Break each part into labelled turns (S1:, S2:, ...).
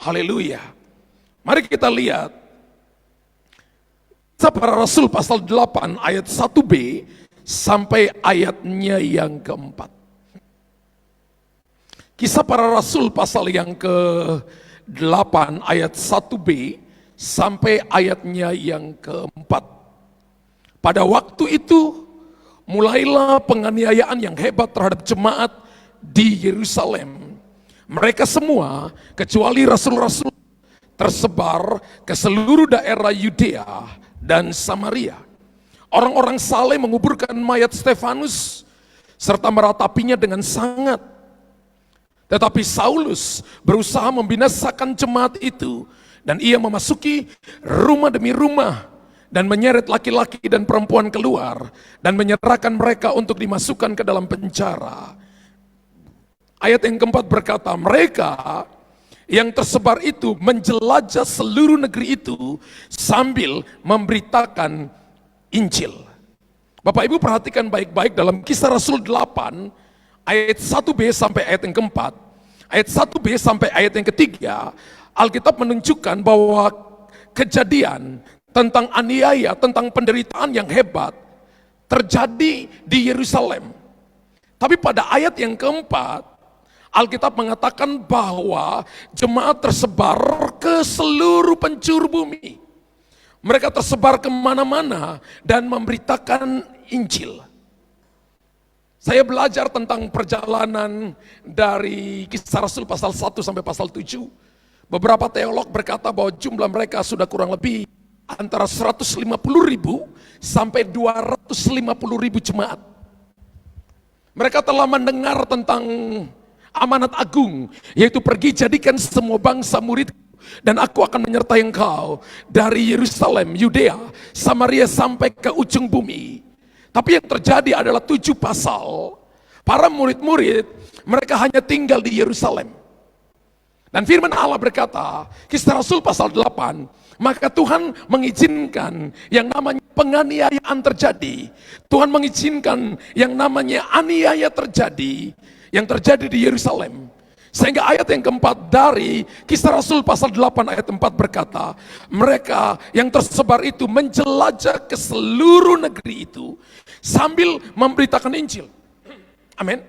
S1: Haleluya. Mari kita lihat Kisah Para Rasul pasal 8 ayat 1b sampai ayatnya yang keempat. Kisah Para Rasul pasal yang ke-8 ayat 1b sampai ayatnya yang keempat. Pada waktu itu mulailah penganiayaan yang hebat terhadap jemaat di Yerusalem. Mereka semua kecuali rasul-rasul tersebar ke seluruh daerah Yudea dan Samaria. Orang-orang saleh menguburkan mayat Stefanus serta meratapinya dengan sangat. Tetapi Saulus berusaha membinasakan jemaat itu, dan ia memasuki rumah demi rumah dan menyeret laki-laki dan perempuan keluar dan menyerahkan mereka untuk dimasukkan ke dalam penjara. Ayat yang keempat berkata, mereka yang tersebar itu menjelajah seluruh negeri itu sambil memberitakan Injil. Bapak Ibu perhatikan baik-baik dalam Kisah Rasul 8 ayat 1b sampai ayat yang keempat, ayat 1b sampai ayat yang ketiga, Alkitab menunjukkan bahwa kejadian tentang aniaya, tentang penderitaan yang hebat terjadi di Yerusalem. Tapi pada ayat yang keempat, Alkitab mengatakan bahwa jemaat tersebar ke seluruh penjuru bumi. Mereka tersebar kemana-mana dan memberitakan Injil. Saya belajar tentang perjalanan dari Kisah Rasul pasal 1 sampai pasal 7. Beberapa teolog berkata bahwa jumlah mereka sudah kurang lebih antara 150.000 sampai 250.000 jemaat. Mereka telah mendengar tentang amanat agung, yaitu pergi jadikan semua bangsa murid, dan aku akan menyertai engkau dari Yerusalem, Yudea, Samaria sampai ke ujung bumi. Tapi yang terjadi adalah 7 pasal. Para murid-murid, mereka hanya tinggal di Yerusalem. Dan firman Allah berkata, Kisah Rasul pasal 8, maka Tuhan mengizinkan yang namanya penganiayaan terjadi. Tuhan mengizinkan yang namanya aniaya terjadi, yang terjadi di Yerusalem. Sehingga ayat yang keempat dari Kisah Rasul pasal 8 ayat 4 berkata, mereka yang tersebar itu menjelajah ke seluruh negeri itu sambil memberitakan Injil. Amin.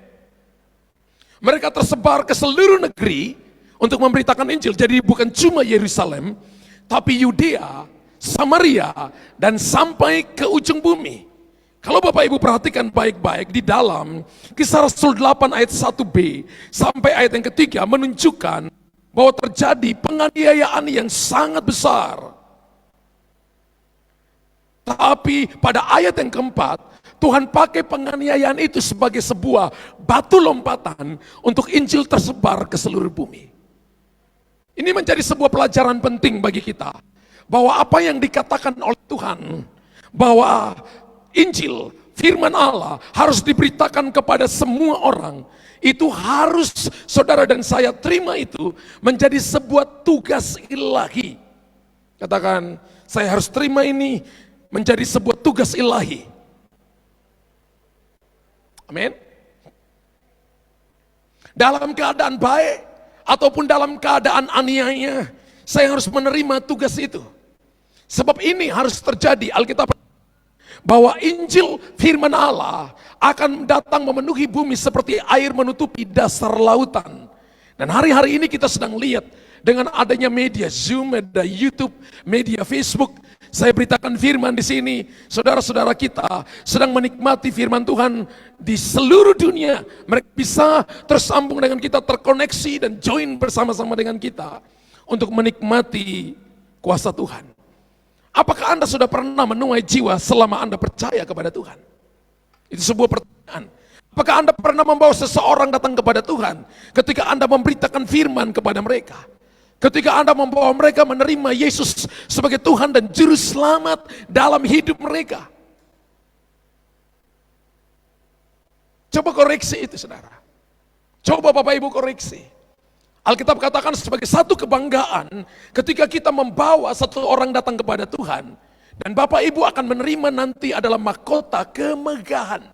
S1: Mereka tersebar ke seluruh negeri untuk memberitakan Injil. Jadi bukan cuma Yerusalem, tapi Yudea, Samaria, dan sampai ke ujung bumi. Kalau Bapak Ibu perhatikan baik-baik di dalam Kisah Rasul 8 ayat 1b sampai ayat yang ketiga menunjukkan bahwa terjadi penganiayaan yang sangat besar. Tapi pada ayat yang keempat, Tuhan pakai penganiayaan itu sebagai sebuah batu lompatan untuk Injil tersebar ke seluruh bumi. Ini menjadi sebuah pelajaran penting bagi kita, bahwa apa yang dikatakan oleh Tuhan, bahwa Injil, firman Allah harus diberitakan kepada semua orang, itu harus saudara dan saya terima itu menjadi sebuah tugas ilahi. Katakan, saya harus terima ini menjadi sebuah tugas ilahi. Amin. Dalam keadaan baik ataupun dalam keadaan aniaya, saya harus menerima tugas itu. Sebab ini harus terjadi. Alkitab bahwa Injil firman Allah akan datang memenuhi bumi seperti air menutupi dasar lautan. Dan hari-hari ini kita sedang lihat dengan adanya media Zoom, ada YouTube, media Facebook. Saya beritakan firman di sini, saudara-saudara kita sedang menikmati firman Tuhan di seluruh dunia. Mereka bisa tersambung dengan kita, terkoneksi dan join bersama-sama dengan kita untuk menikmati kuasa Tuhan. Apakah Anda sudah pernah menuai jiwa selama Anda percaya kepada Tuhan? Itu sebuah pertanyaan. Apakah Anda pernah membawa seseorang datang kepada Tuhan ketika Anda memberitakan firman kepada mereka? Ketika Anda membawa mereka menerima Yesus sebagai Tuhan dan Juru Selamat dalam hidup mereka? Coba koreksi itu, saudara. Coba Bapak Ibu koreksi. Alkitab katakan sebagai satu kebanggaan ketika kita membawa satu orang datang kepada Tuhan, dan Bapak Ibu akan menerima nanti adalah mahkota kemegahan.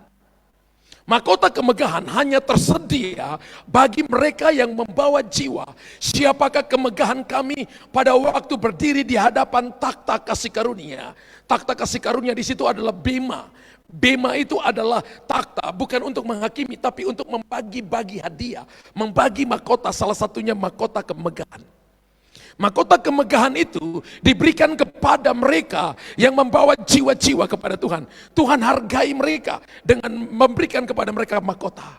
S1: Mahkota kemegahan hanya tersedia bagi mereka yang membawa jiwa. Siapakah kemegahan kami pada waktu berdiri di hadapan takhta kasih karunia? Takhta kasih karunia di situ adalah bema. Bema itu adalah takhta, bukan untuk menghakimi, tapi untuk membagi-bagi hadiah, membagi mahkota, salah satunya mahkota kemegahan. Mahkota kemegahan itu diberikan kepada mereka yang membawa jiwa-jiwa kepada Tuhan. Tuhan hargai mereka dengan memberikan kepada mereka mahkota.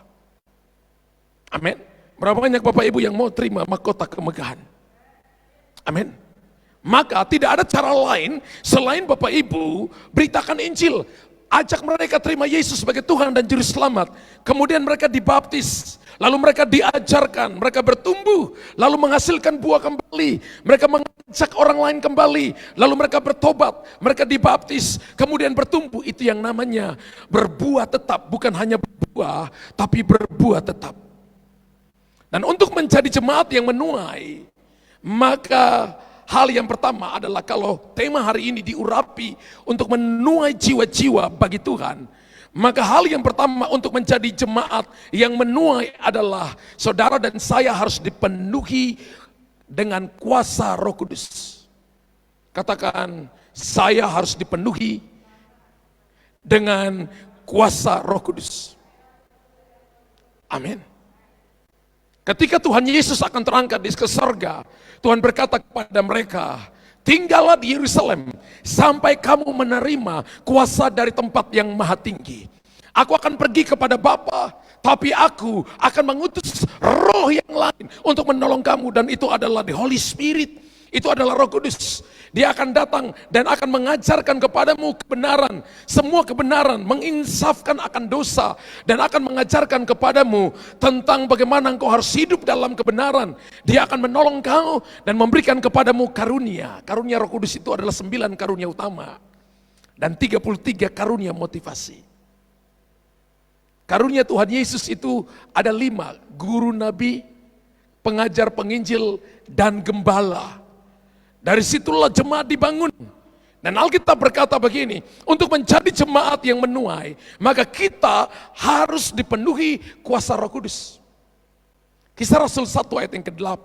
S1: Amin. Berapa banyak Bapak Ibu yang mau terima mahkota kemegahan? Amin. Maka tidak ada cara lain selain Bapak Ibu beritakan Injil. Ajak mereka terima Yesus sebagai Tuhan dan Juru Selamat. Kemudian mereka dibaptis. Lalu mereka diajarkan, mereka bertumbuh. Lalu menghasilkan buah kembali. Mereka mengajak orang lain kembali. Lalu mereka bertobat, mereka dibaptis. Kemudian bertumbuh. Itu yang namanya berbuah tetap. Bukan hanya berbuah, tapi berbuah tetap. Dan untuk menjadi jemaat yang menuai, maka hal yang pertama adalah kalau tema hari ini diurapi untuk menuai jiwa-jiwa bagi Tuhan, maka hal yang pertama untuk menjadi jemaat yang menuai adalah saudara dan saya harus dipenuhi dengan kuasa Roh Kudus. Katakan, saya harus dipenuhi dengan kuasa Roh Kudus. Amin. Ketika Tuhan Yesus akan terangkat ke surga, Tuhan berkata kepada mereka, tinggallah di Yerusalem sampai kamu menerima kuasa dari tempat yang maha tinggi. Aku akan pergi kepada Bapa, tapi aku akan mengutus roh yang lain untuk menolong kamu, dan itu adalah the Holy Spirit. Itu adalah Roh Kudus. Dia akan datang dan akan mengajarkan kepadamu kebenaran, semua kebenaran, menginsafkan akan dosa, dan akan mengajarkan kepadamu tentang bagaimana engkau harus hidup dalam kebenaran. Dia akan menolong kau dan memberikan kepadamu karunia. Karunia Roh Kudus itu adalah 9 karunia utama dan 33 karunia motivasi. Karunia Tuhan Yesus itu ada 5, guru nabi, pengajar penginjil, dan gembala. Dari situlah jemaat dibangun. Dan Alkitab berkata begini, untuk menjadi jemaat yang menuai, maka kita harus dipenuhi kuasa Roh Kudus. Kisah Rasul 1 ayat yang ke-8.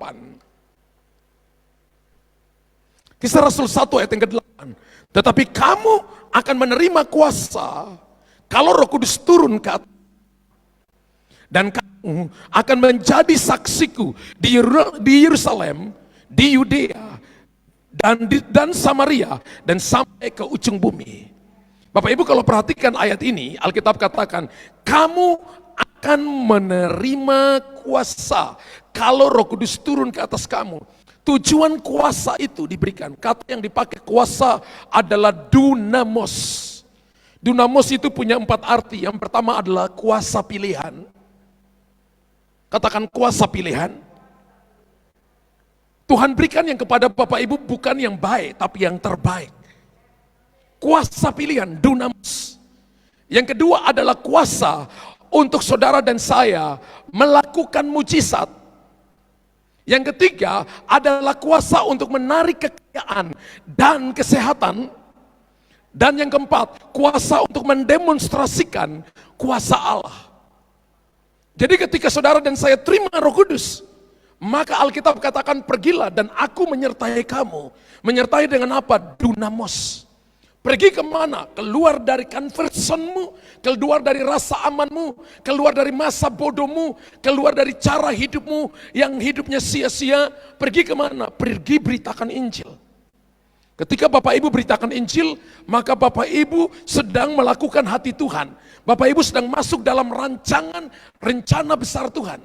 S1: Kisah Rasul 1 ayat yang ke-8. Tetapi kamu akan menerima kuasa kalau Roh Kudus turun ke atas. Dan kamu akan menjadi saksiku di Yerusalem, di Yudea, dan Samaria, dan sampai ke ujung bumi. Bapak Ibu kalau perhatikan ayat ini, Alkitab katakan, kamu akan menerima kuasa kalau Roh Kudus turun ke atas kamu. Tujuan kuasa itu diberikan, kata yang dipakai kuasa adalah dunamos. Dunamos itu punya 4 arti. Yang pertama adalah kuasa pilihan. Katakan kuasa pilihan. Tuhan berikan yang kepada Bapak Ibu bukan yang baik, tapi yang terbaik. Kuasa pilihan, dunamis. Yang kedua adalah kuasa untuk saudara dan saya melakukan mujizat. Yang ketiga adalah kuasa untuk menarik kekayaan dan kesehatan. Dan yang keempat, kuasa untuk mendemonstrasikan kuasa Allah. Jadi ketika saudara dan saya terima Roh Kudus, maka Alkitab katakan pergilah dan aku menyertai kamu. Menyertai dengan apa? Dunamos. Pergi kemana? Keluar dari comfort zone-mu, keluar dari rasa amanmu, keluar dari masa bodohmu, keluar dari cara hidupmu yang hidupnya sia-sia. Pergi kemana? Pergi beritakan Injil. Ketika Bapak Ibu beritakan Injil, maka Bapak Ibu sedang melakukan hati Tuhan. Bapak Ibu sedang masuk dalam rancangan, rencana besar Tuhan.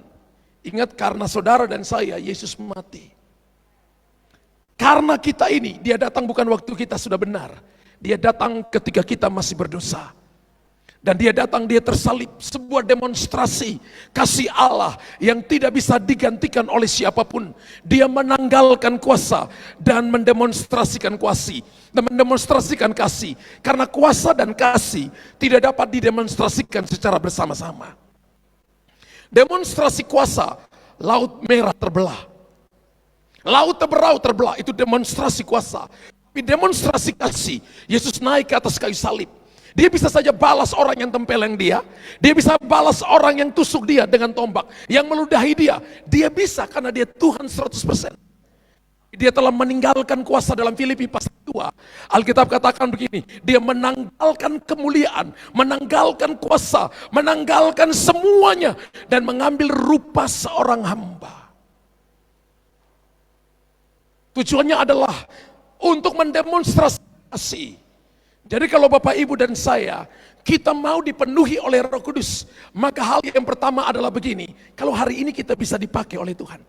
S1: Ingat, karena saudara dan saya, Yesus mati. Karena kita ini, dia datang bukan waktu kita sudah benar. Dia datang ketika kita masih berdosa. Dan dia datang, dia tersalib, sebuah demonstrasi kasih Allah yang tidak bisa digantikan oleh siapapun. Dia menanggalkan kuasa dan mendemonstrasikan kasih. Karena kuasa dan kasih tidak dapat didemonstrasikan secara bersama-sama. Demonstrasi kuasa, laut merah terbelah. Laut Teberau terbelah, itu demonstrasi kuasa. Tapi demonstrasi kasih, Yesus naik ke atas kayu salib. Dia bisa saja balas orang yang tempeleng dia. Dia bisa balas orang yang tusuk dia dengan tombak, yang meludahi dia. Dia bisa karena dia Tuhan 100%. Dia telah meninggalkan kuasa. Dalam Filipi pasal 2, Alkitab katakan begini, dia menanggalkan kemuliaan, menanggalkan kuasa, menanggalkan semuanya, dan mengambil rupa seorang hamba. Tujuannya adalah untuk mendemonstrasi. Jadi kalau Bapak, Ibu, dan saya, kita mau dipenuhi oleh Roh Kudus, maka hal yang pertama adalah begini, kalau hari ini kita bisa dipakai oleh Tuhan.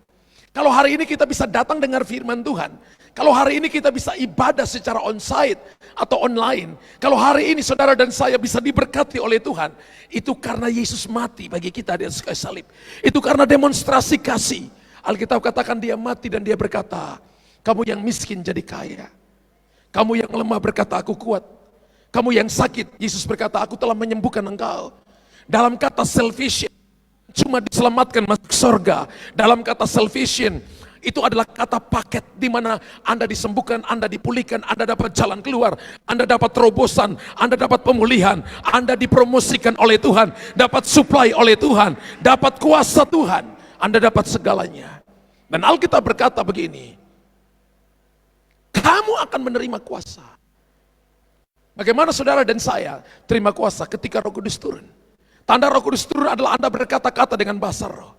S1: Kalau hari ini kita bisa datang dengar firman Tuhan, kalau hari ini kita bisa ibadah secara onsite atau online, kalau hari ini saudara dan saya bisa diberkati oleh Tuhan, itu karena Yesus mati bagi kita di atas kayu salib. Itu karena demonstrasi kasih. Alkitab katakan dia mati dan dia berkata, kamu yang miskin jadi kaya. Kamu yang lemah berkata aku kuat. Kamu yang sakit, Yesus berkata aku telah menyembuhkan engkau. Dalam kata salvation, cuma diselamatkan masuk surga. Dalam kata salvation, itu adalah kata paket di mana Anda disembuhkan, Anda dipulihkan, Anda dapat jalan keluar, Anda dapat terobosan, Anda dapat pemulihan, Anda dipromosikan oleh Tuhan, dapat supply oleh Tuhan, dapat kuasa Tuhan, Anda dapat segalanya. Dan Alkitab berkata begini, kamu akan menerima kuasa. Bagaimana saudara dan saya terima kuasa ketika Roh Kudus turun? Tanda Roh Kudus turun adalah Anda berkata-kata dengan bahasa roh.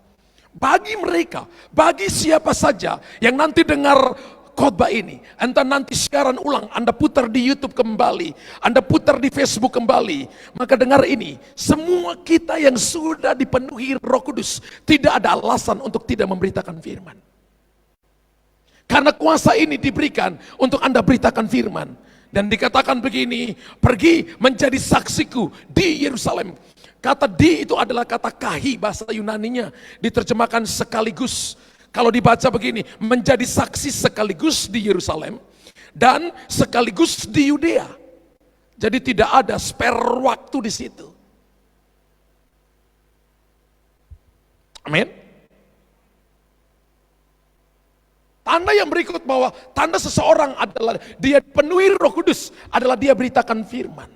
S1: Bagi mereka, bagi siapa saja yang nanti dengar khotbah ini, entah nanti siaran ulang, Anda putar di YouTube kembali, Anda putar di Facebook kembali, maka dengar ini, semua kita yang sudah dipenuhi Roh Kudus, tidak ada alasan untuk tidak memberitakan firman. Karena kuasa ini diberikan untuk Anda beritakan firman. Dan dikatakan begini, pergi menjadi saksiku di Yerusalem. Kata di itu adalah kata kahi, bahasa Yunaninya diterjemahkan sekaligus. Kalau dibaca begini, menjadi saksi sekaligus di Yerusalem dan sekaligus di Yudea. Jadi tidak ada spare waktu di situ. Amin. Tanda yang berikut bahwa tanda seseorang adalah dia penuhi Roh Kudus adalah dia beritakan firman.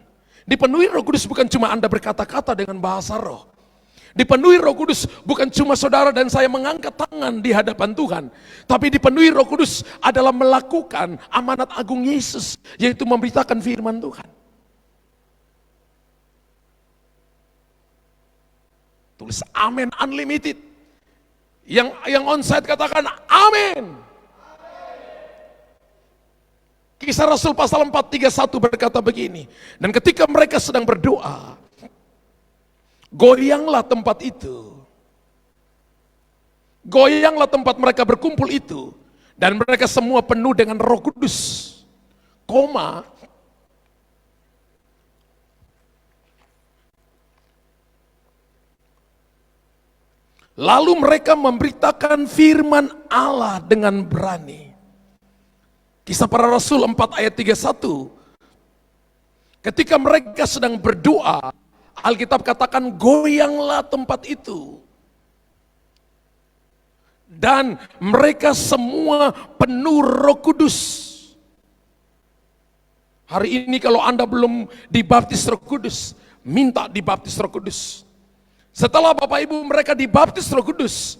S1: Dipenuhi Roh Kudus bukan cuma Anda berkata-kata dengan bahasa roh. Dipenuhi Roh Kudus bukan cuma saudara dan saya mengangkat tangan di hadapan Tuhan. Tapi dipenuhi Roh Kudus adalah melakukan amanat agung Yesus, yaitu memberitakan firman Tuhan. Tulis amin unlimited. Yang onsite katakan amin. Kisah Rasul pasal 4:31 berkata begini, dan ketika mereka sedang berdoa, goyanglah tempat itu. Goyanglah tempat mereka berkumpul itu, dan mereka semua penuh dengan Roh Kudus. Lalu mereka memberitakan firman Allah dengan berani. Kisah Para Rasul 4 ayat 31. Ketika mereka sedang berdoa, Alkitab katakan goyanglah tempat itu. Dan mereka semua penuh Roh Kudus. Hari ini kalau Anda belum dibaptis Roh Kudus, minta dibaptis Roh Kudus. Setelah Bapak Ibu mereka dibaptis Roh Kudus,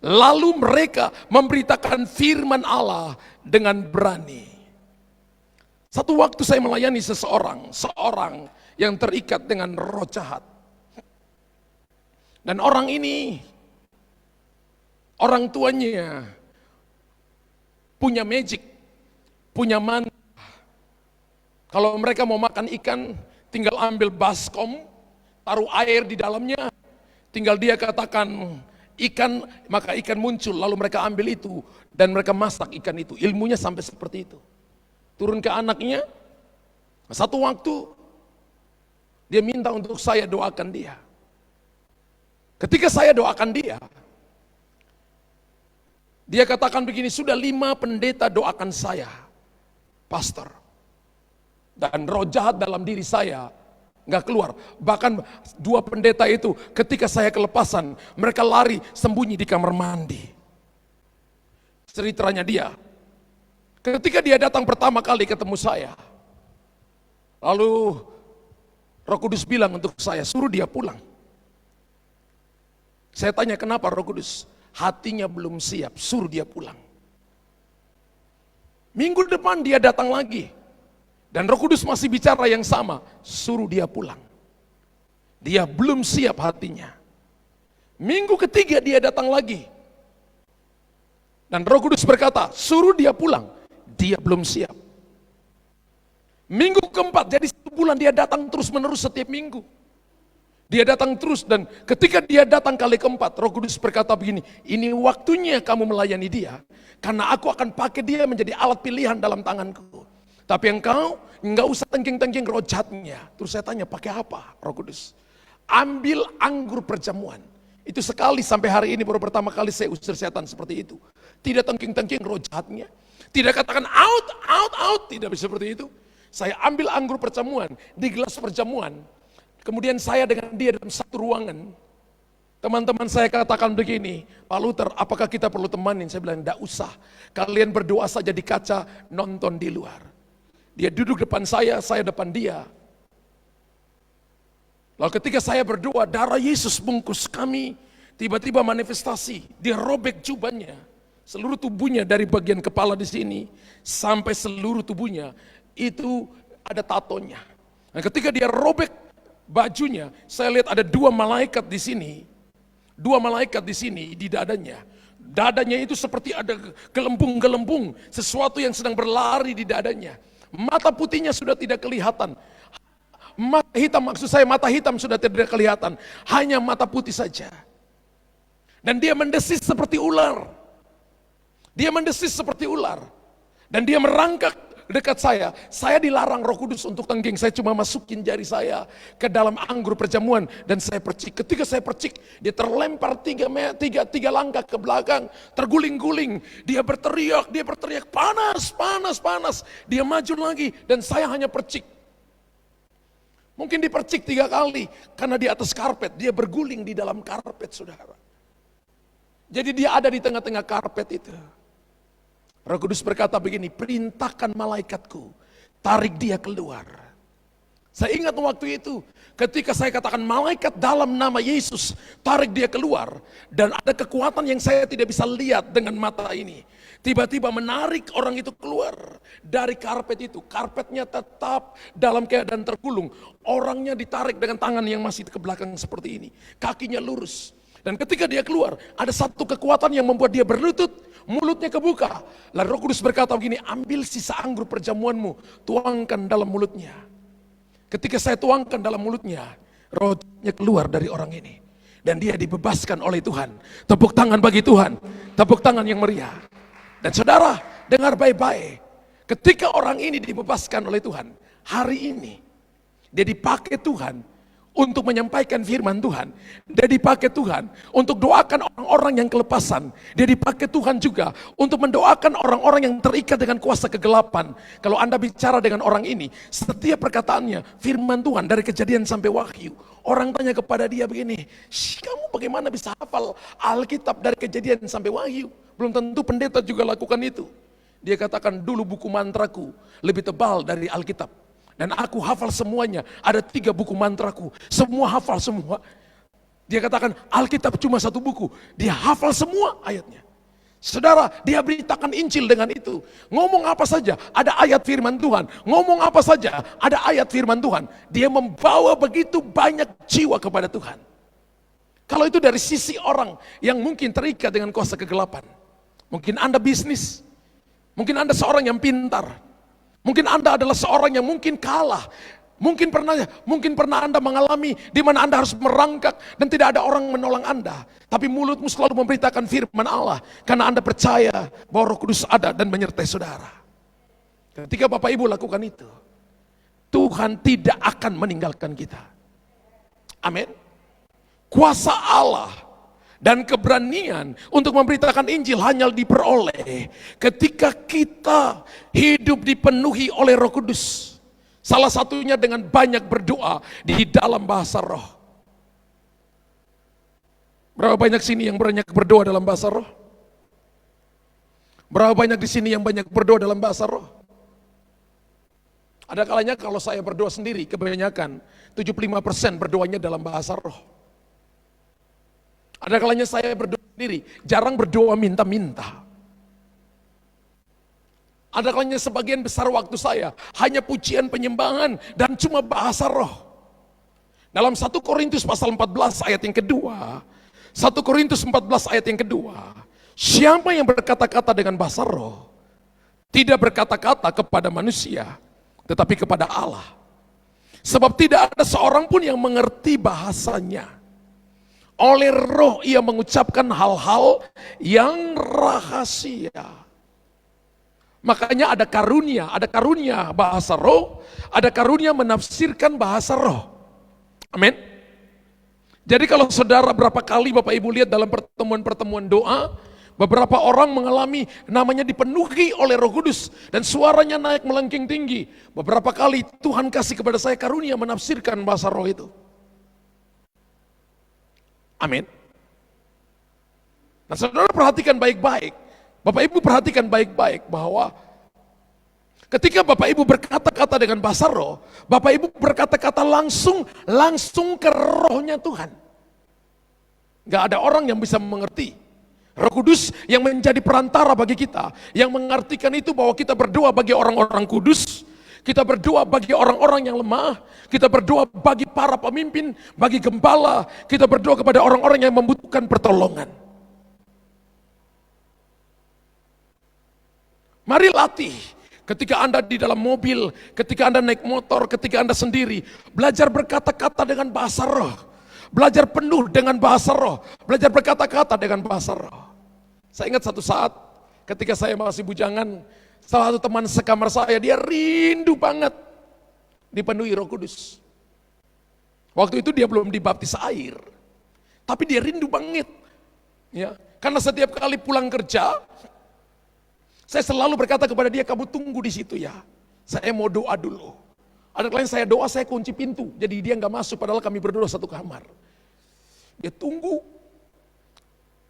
S1: lalu mereka memberitakan firman Allah dengan berani. Satu waktu saya melayani seorang yang terikat dengan roh jahat. Dan orang ini, orang tuanya punya magic, punya mantra. Kalau mereka mau makan ikan, tinggal ambil baskom, taruh air di dalamnya, tinggal dia katakan ikan, maka ikan muncul, lalu mereka ambil itu dan mereka masak ikan itu. Ilmunya sampai seperti itu. Turun ke anaknya. Satu waktu dia minta untuk saya doakan dia. Ketika saya doakan dia, dia katakan begini, sudah 5 pendeta doakan saya, pastor. Dan roh jahat dalam diri saya nggak keluar. Bahkan 2 pendeta itu ketika saya kelepasan, mereka lari sembunyi di kamar mandi. Ceritanya dia, ketika dia datang pertama kali ketemu saya, lalu Roh Kudus bilang untuk saya, suruh dia pulang. Saya tanya, kenapa Roh Kudus? Hatinya belum siap, suruh dia pulang. Minggu depan dia datang lagi. Dan Roh Kudus masih bicara yang sama, suruh dia pulang. Dia belum siap hatinya. Minggu ketiga dia datang lagi. Dan Roh Kudus berkata, suruh dia pulang. Dia belum siap. Minggu keempat, jadi 1 bulan dia datang terus menerus setiap minggu. Dia datang terus, dan ketika dia datang kali keempat, Roh Kudus berkata begini, ini waktunya kamu melayani dia, karena aku akan pakai dia menjadi alat pilihan dalam tanganku. Tapi engkau nggak usah tengking-tengking roh jahatnya. Terus saya tanya, pakai apa Roh Kudus? Ambil anggur perjamuan. Itu sekali sampai hari ini baru pertama kali saya usir setan seperti itu. Tidak tengking-tengking roh jahatnya. Tidak katakan out, out, out. Tidak bisa seperti itu. Saya ambil anggur perjamuan di gelas perjamuan. Kemudian saya dengan dia dalam satu ruangan. Teman-teman saya katakan begini, Pak Luther, apakah kita perlu temanin? Saya bilang, tidak usah. Kalian berdoa saja di kaca, nonton di luar. Dia duduk depan saya depan dia. Lalu ketika saya berdoa, darah Yesus bungkus kami. Tiba-tiba manifestasi, dia robek jubahnya. Seluruh tubuhnya dari bagian kepala di sini, sampai seluruh tubuhnya, itu ada tatonya. Nah, ketika dia robek bajunya, saya lihat ada 2 malaikat di sini. 2 malaikat di sini di dadanya. Dadanya itu seperti ada gelembung-gelembung, sesuatu yang sedang berlari di dadanya. Mata putihnya sudah tidak kelihatan. Mata hitam, maksud saya mata hitam sudah tidak kelihatan. Hanya mata putih saja. Dan dia mendesis seperti ular. Dia mendesis seperti ular. Dan dia merangkak dekat saya. Saya dilarang Roh Kudus untuk tengging. Saya cuma masukin jari saya ke dalam anggur perjamuan. Dan saya percik. Ketika saya percik, dia terlempar 3 langkah ke belakang. Terguling-guling. Dia berteriak, panas, panas, panas. Dia maju lagi dan saya hanya percik. Mungkin dipercik 3 kali. Karena di atas karpet, dia berguling di dalam karpet, saudara. Jadi dia ada di tengah-tengah karpet itu. Roh Kudus berkata begini, perintahkan malaikatku, tarik dia keluar. Saya ingat waktu itu, ketika saya katakan malaikat dalam nama Yesus, tarik dia keluar. Dan ada kekuatan yang saya tidak bisa lihat dengan mata ini. Tiba-tiba menarik orang itu keluar dari karpet itu. Karpetnya tetap dalam keadaan tergulung. Orangnya ditarik dengan tangan yang masih ke belakang seperti ini. Kakinya lurus. Dan ketika dia keluar, ada satu kekuatan yang membuat dia berlutut, mulutnya kebuka. Lalu Roh Kudus berkata begini, ambil sisa anggur perjamuanmu, tuangkan dalam mulutnya. Ketika saya tuangkan dalam mulutnya, rohnya keluar dari orang ini. Dan dia dibebaskan oleh Tuhan. Tepuk tangan bagi Tuhan, tepuk tangan yang meriah. Dan saudara, dengar baik-baik. Ketika orang ini dibebaskan oleh Tuhan, hari ini, dia dipakai Tuhan untuk menyampaikan firman Tuhan. Dia dipakai Tuhan untuk doakan orang-orang yang kelepasan. Dia dipakai Tuhan juga untuk mendoakan orang-orang yang terikat dengan kuasa kegelapan. Kalau Anda bicara dengan orang ini, setiap perkataannya firman Tuhan dari Kejadian sampai Wahyu. Orang tanya kepada dia begini, kamu bagaimana bisa hafal Alkitab dari Kejadian sampai Wahyu? Belum tentu pendeta juga lakukan itu. Dia katakan, dulu buku mantraku lebih tebal dari Alkitab. Dan aku hafal semuanya, ada 3 buku mantraku, semua hafal semua. Dia katakan Alkitab cuma 1 buku, dia hafal semua ayatnya. Saudara, dia beritakan Injil dengan itu. Ngomong apa saja, ada ayat firman Tuhan. Ngomong apa saja, ada ayat firman Tuhan. Dia membawa begitu banyak jiwa kepada Tuhan. Kalau itu dari sisi orang yang mungkin terikat dengan kuasa kegelapan. Mungkin Anda bisnis, mungkin Anda seorang yang pintar. Mungkin Anda adalah seorang yang mungkin kalah. Mungkin pernah Anda mengalami di mana Anda harus merangkak dan tidak ada orang menolong Anda. Tapi mulutmu selalu memberitakan firman Allah karena Anda percaya bahwa Roh Kudus ada dan menyertai saudara. Ketika Bapak Ibu lakukan itu, Tuhan tidak akan meninggalkan kita. Amin. Kuasa Allah dan keberanian untuk memberitakan Injil hanya diperoleh ketika kita hidup dipenuhi oleh Roh Kudus. Salah satunya dengan banyak berdoa di dalam bahasa roh. Berapa banyak sini yang banyak berdoa dalam bahasa roh? Berapa banyak di sini yang banyak berdoa dalam bahasa roh? Ada kalanya kalau saya berdoa sendiri, kebanyakan 75% berdoanya dalam bahasa roh. Ada kalanya saya berdoa sendiri, jarang berdoa minta-minta. Ada kalanya sebagian besar waktu saya hanya pujian penyembahan dan cuma bahasa roh. Dalam 1 Korintus pasal 14 ayat yang kedua, 1 Korintus 14 ayat yang kedua, siapa yang berkata-kata dengan bahasa roh, tidak berkata-kata kepada manusia, tetapi kepada Allah. Sebab tidak ada seorang pun yang mengerti bahasanya. Oleh roh ia mengucapkan hal-hal yang rahasia. Makanya ada karunia bahasa roh, ada karunia menafsirkan bahasa roh. Amin. Jadi kalau saudara berapa kali Bapak Ibu lihat dalam pertemuan-pertemuan doa, beberapa orang mengalami namanya dipenuhi oleh Roh Kudus dan suaranya naik melengking tinggi. Beberapa kali Tuhan kasih kepada saya karunia menafsirkan bahasa roh itu. Amin. Nah, saudara perhatikan baik-baik. Bapak Ibu perhatikan baik-baik bahwa ketika Bapak Ibu berkata-kata dengan bahasa roh, Bapak Ibu berkata-kata langsung ke rohnya Tuhan. Gak ada orang yang bisa mengerti. Roh Kudus yang menjadi perantara bagi kita, yang mengartikan itu bahwa kita berdoa bagi orang-orang kudus, kita berdoa bagi orang-orang yang lemah, kita berdoa bagi para pemimpin, bagi gembala, kita berdoa kepada orang-orang yang membutuhkan pertolongan. Mari latih ketika Anda di dalam mobil, ketika Anda naik motor, ketika Anda sendiri, belajar berkata-kata dengan bahasa roh. Belajar penuh dengan bahasa roh, belajar berkata-kata dengan bahasa roh. Saya ingat satu saat ketika saya masih bujangan, salah satu teman sekamar saya, dia rindu banget dipenuhi Roh Kudus. Waktu itu dia belum dibaptis air, tapi dia rindu banget. Ya, karena setiap kali pulang kerja, saya selalu berkata kepada dia, kamu tunggu di situ ya. Saya mau doa dulu. Ada klien saya doa, saya kunci pintu. Jadi dia nggak masuk, padahal kami berdua satu kamar. Dia tunggu.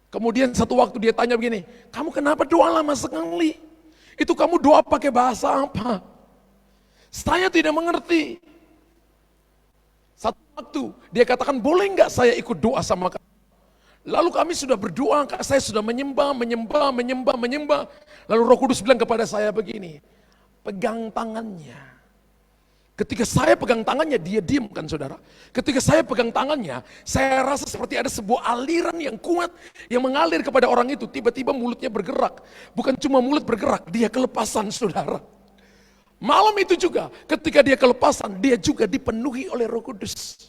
S1: Kemudian satu waktu dia tanya begini, kamu kenapa doa lama sekali? Itu kamu doa pakai bahasa apa? Saya tidak mengerti. Satu waktu dia katakan, boleh nggak saya ikut doa sama kamu? Lalu kami sudah berdoa, saya sudah menyembah. Lalu Roh Kudus bilang kepada saya begini, pegang tangannya. Ketika saya pegang tangannya, dia diam kan saudara. Ketika saya pegang tangannya, saya rasa seperti ada sebuah aliran yang kuat yang mengalir kepada orang itu. Tiba-tiba mulutnya bergerak. Bukan cuma mulut bergerak, dia kelepasan saudara. Malam itu juga, ketika dia kelepasan, dia juga dipenuhi oleh Roh Kudus.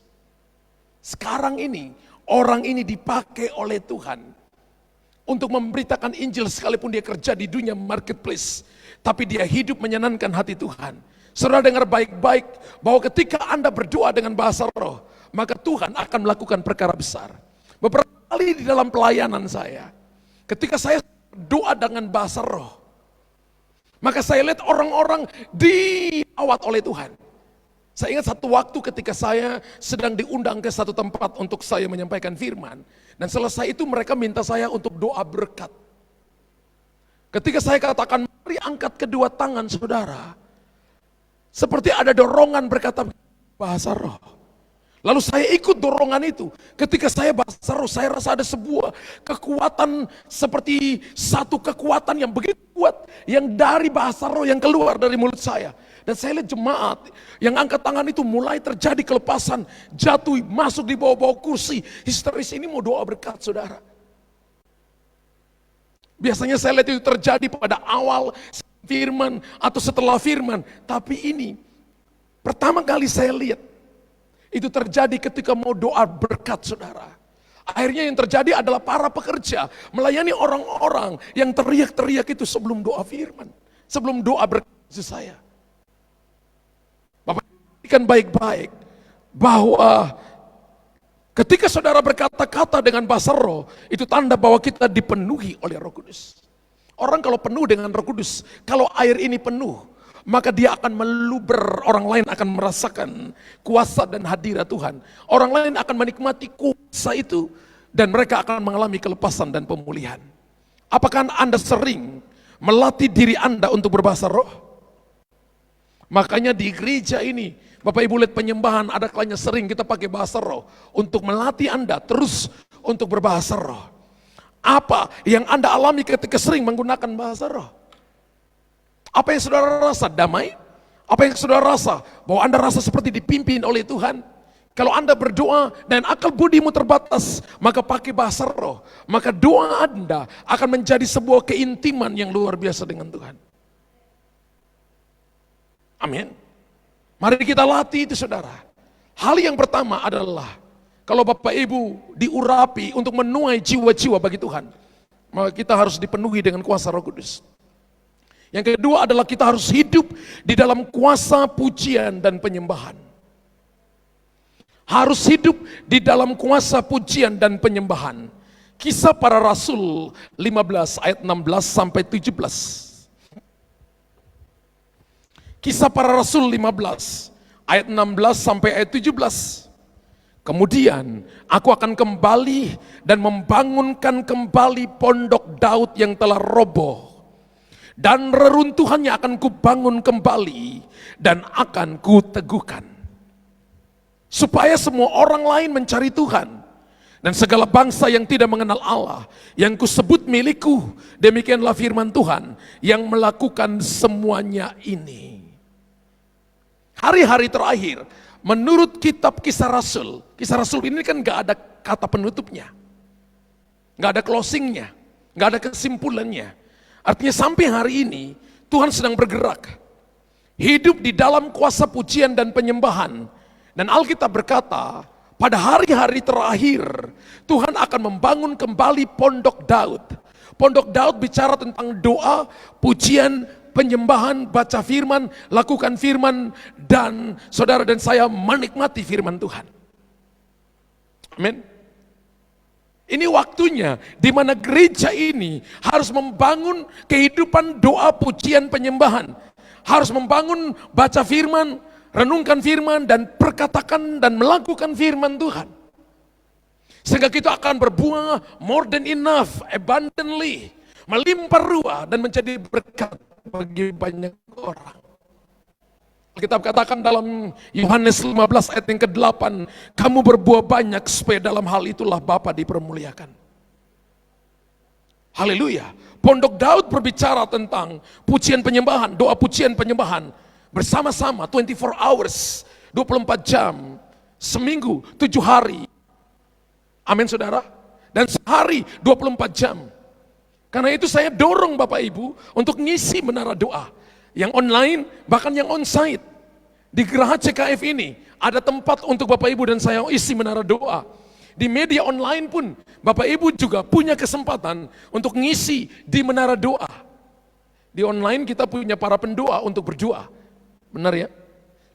S1: Sekarang ini, orang ini dipakai oleh Tuhan untuk memberitakan Injil sekalipun dia kerja di dunia marketplace. Tapi dia hidup menyenangkan hati Tuhan. Saudara dengar baik-baik bahwa ketika Anda berdoa dengan bahasa roh, maka Tuhan akan melakukan perkara besar. Beberapa kali di dalam pelayanan saya, ketika saya berdoa dengan bahasa roh, maka saya lihat orang-orang diawat oleh Tuhan. Saya ingat satu waktu ketika saya sedang diundang ke satu tempat untuk saya menyampaikan firman. Dan selesai itu mereka minta saya untuk doa berkat. Ketika saya katakan, mari angkat kedua tangan saudara. Seperti ada dorongan berkata bahasa roh. Lalu saya ikut dorongan itu. Ketika saya bahasa roh, saya rasa ada sebuah kekuatan seperti satu kekuatan yang begitu kuat. Yang dari bahasa roh yang keluar dari mulut saya. Dan saya lihat jemaat yang angkat tangan itu mulai terjadi kelepasan. Jatuh, masuk di bawah-bawah kursi. Histeris, ini mau doa berkat saudara. Biasanya saya lihat itu terjadi pada awal firman atau setelah firman. Tapi ini pertama kali saya lihat itu terjadi ketika mau doa berkat saudara. Akhirnya yang terjadi adalah para pekerja melayani orang-orang yang teriak-teriak itu sebelum doa firman, sebelum doa berkat saya. Bapak perhatikan baik-baik bahwa ketika saudara berkata-kata dengan bahasa roh, itu tanda bahwa kita dipenuhi oleh Roh Kudus. Orang kalau penuh dengan Roh Kudus, kalau air ini penuh, maka dia akan meluber, orang lain akan merasakan kuasa dan hadirat Tuhan. Orang lain akan menikmati kuasa itu, dan mereka akan mengalami kelepasan dan pemulihan. Apakah Anda sering melatih diri Anda untuk berbahasa roh? Makanya di gereja ini, Bapak Ibu lihat penyembahan, ada kalanya sering kita pakai bahasa roh untuk melatih Anda terus untuk berbahasa roh. Apa yang Anda alami ketika sering menggunakan bahasa roh? Apa yang saudara rasa? Damai? Apa yang saudara rasa? Bahwa Anda rasa seperti dipimpin oleh Tuhan? Kalau Anda berdoa dan akal budimu terbatas, maka pakai bahasa roh. Maka doa Anda akan menjadi sebuah keintiman yang luar biasa dengan Tuhan. Amin. Mari kita latih itu saudara. Hal yang pertama adalah, kalau Bapak Ibu diurapi untuk menuai jiwa-jiwa bagi Tuhan, maka kita harus dipenuhi dengan kuasa Roh Kudus. Yang kedua adalah kita harus hidup di dalam kuasa pujian dan penyembahan. Harus hidup di dalam kuasa pujian dan penyembahan. Kisah Para Rasul 15 ayat 16 sampai 17. Kisah Para Rasul 15 ayat 16 sampai ayat 17. Kemudian aku akan kembali dan membangunkan kembali pondok Daud yang telah roboh. Dan reruntuhannya akan kubangun kembali dan akan kuteguhkan. Supaya semua orang lain mencari Tuhan. Dan segala bangsa yang tidak mengenal Allah, yang kusebut milikku, demikianlah firman Tuhan, yang melakukan semuanya ini. Hari-hari terakhir, menurut kitab Kisah Rasul ini kan gak ada kata penutupnya. Gak ada closingnya, gak ada kesimpulannya. Artinya sampai hari ini, Tuhan sedang bergerak. Hidup di dalam kuasa pujian dan penyembahan. Dan Alkitab berkata, pada hari-hari terakhir, Tuhan akan membangun kembali pondok Daud. Pondok Daud bicara tentang doa, pujian, penyembahan, baca firman, lakukan firman, dan saudara dan saya menikmati firman Tuhan. Amin. Ini waktunya di mana gereja ini harus membangun kehidupan doa, pujian, penyembahan. Harus membangun baca firman, renungkan firman, dan perkatakan dan melakukan firman Tuhan. Sehingga kita akan berbuah more than enough, abundantly, melimpah ruah dan menjadi berkat bagi banyak orang. Kita katakan dalam Yohanes 15 ayat yang ke-8, kamu berbuah banyak supaya dalam hal itulah Bapa dipermuliakan. Haleluya. Pondok Daud berbicara tentang pujian penyembahan, doa pujian penyembahan bersama-sama 24 hours, 24 jam, seminggu, 7 hari. Amin saudara. Dan sehari 24 jam. Karena itu saya dorong Bapak Ibu untuk ngisi menara doa. Yang online, bahkan yang onsite. Di Geraha CKF ini, ada tempat untuk Bapak Ibu dan saya isi menara doa. Di media online pun, Bapak Ibu juga punya kesempatan untuk ngisi di menara doa. Di online kita punya para pendoa untuk berdoa. Benar ya?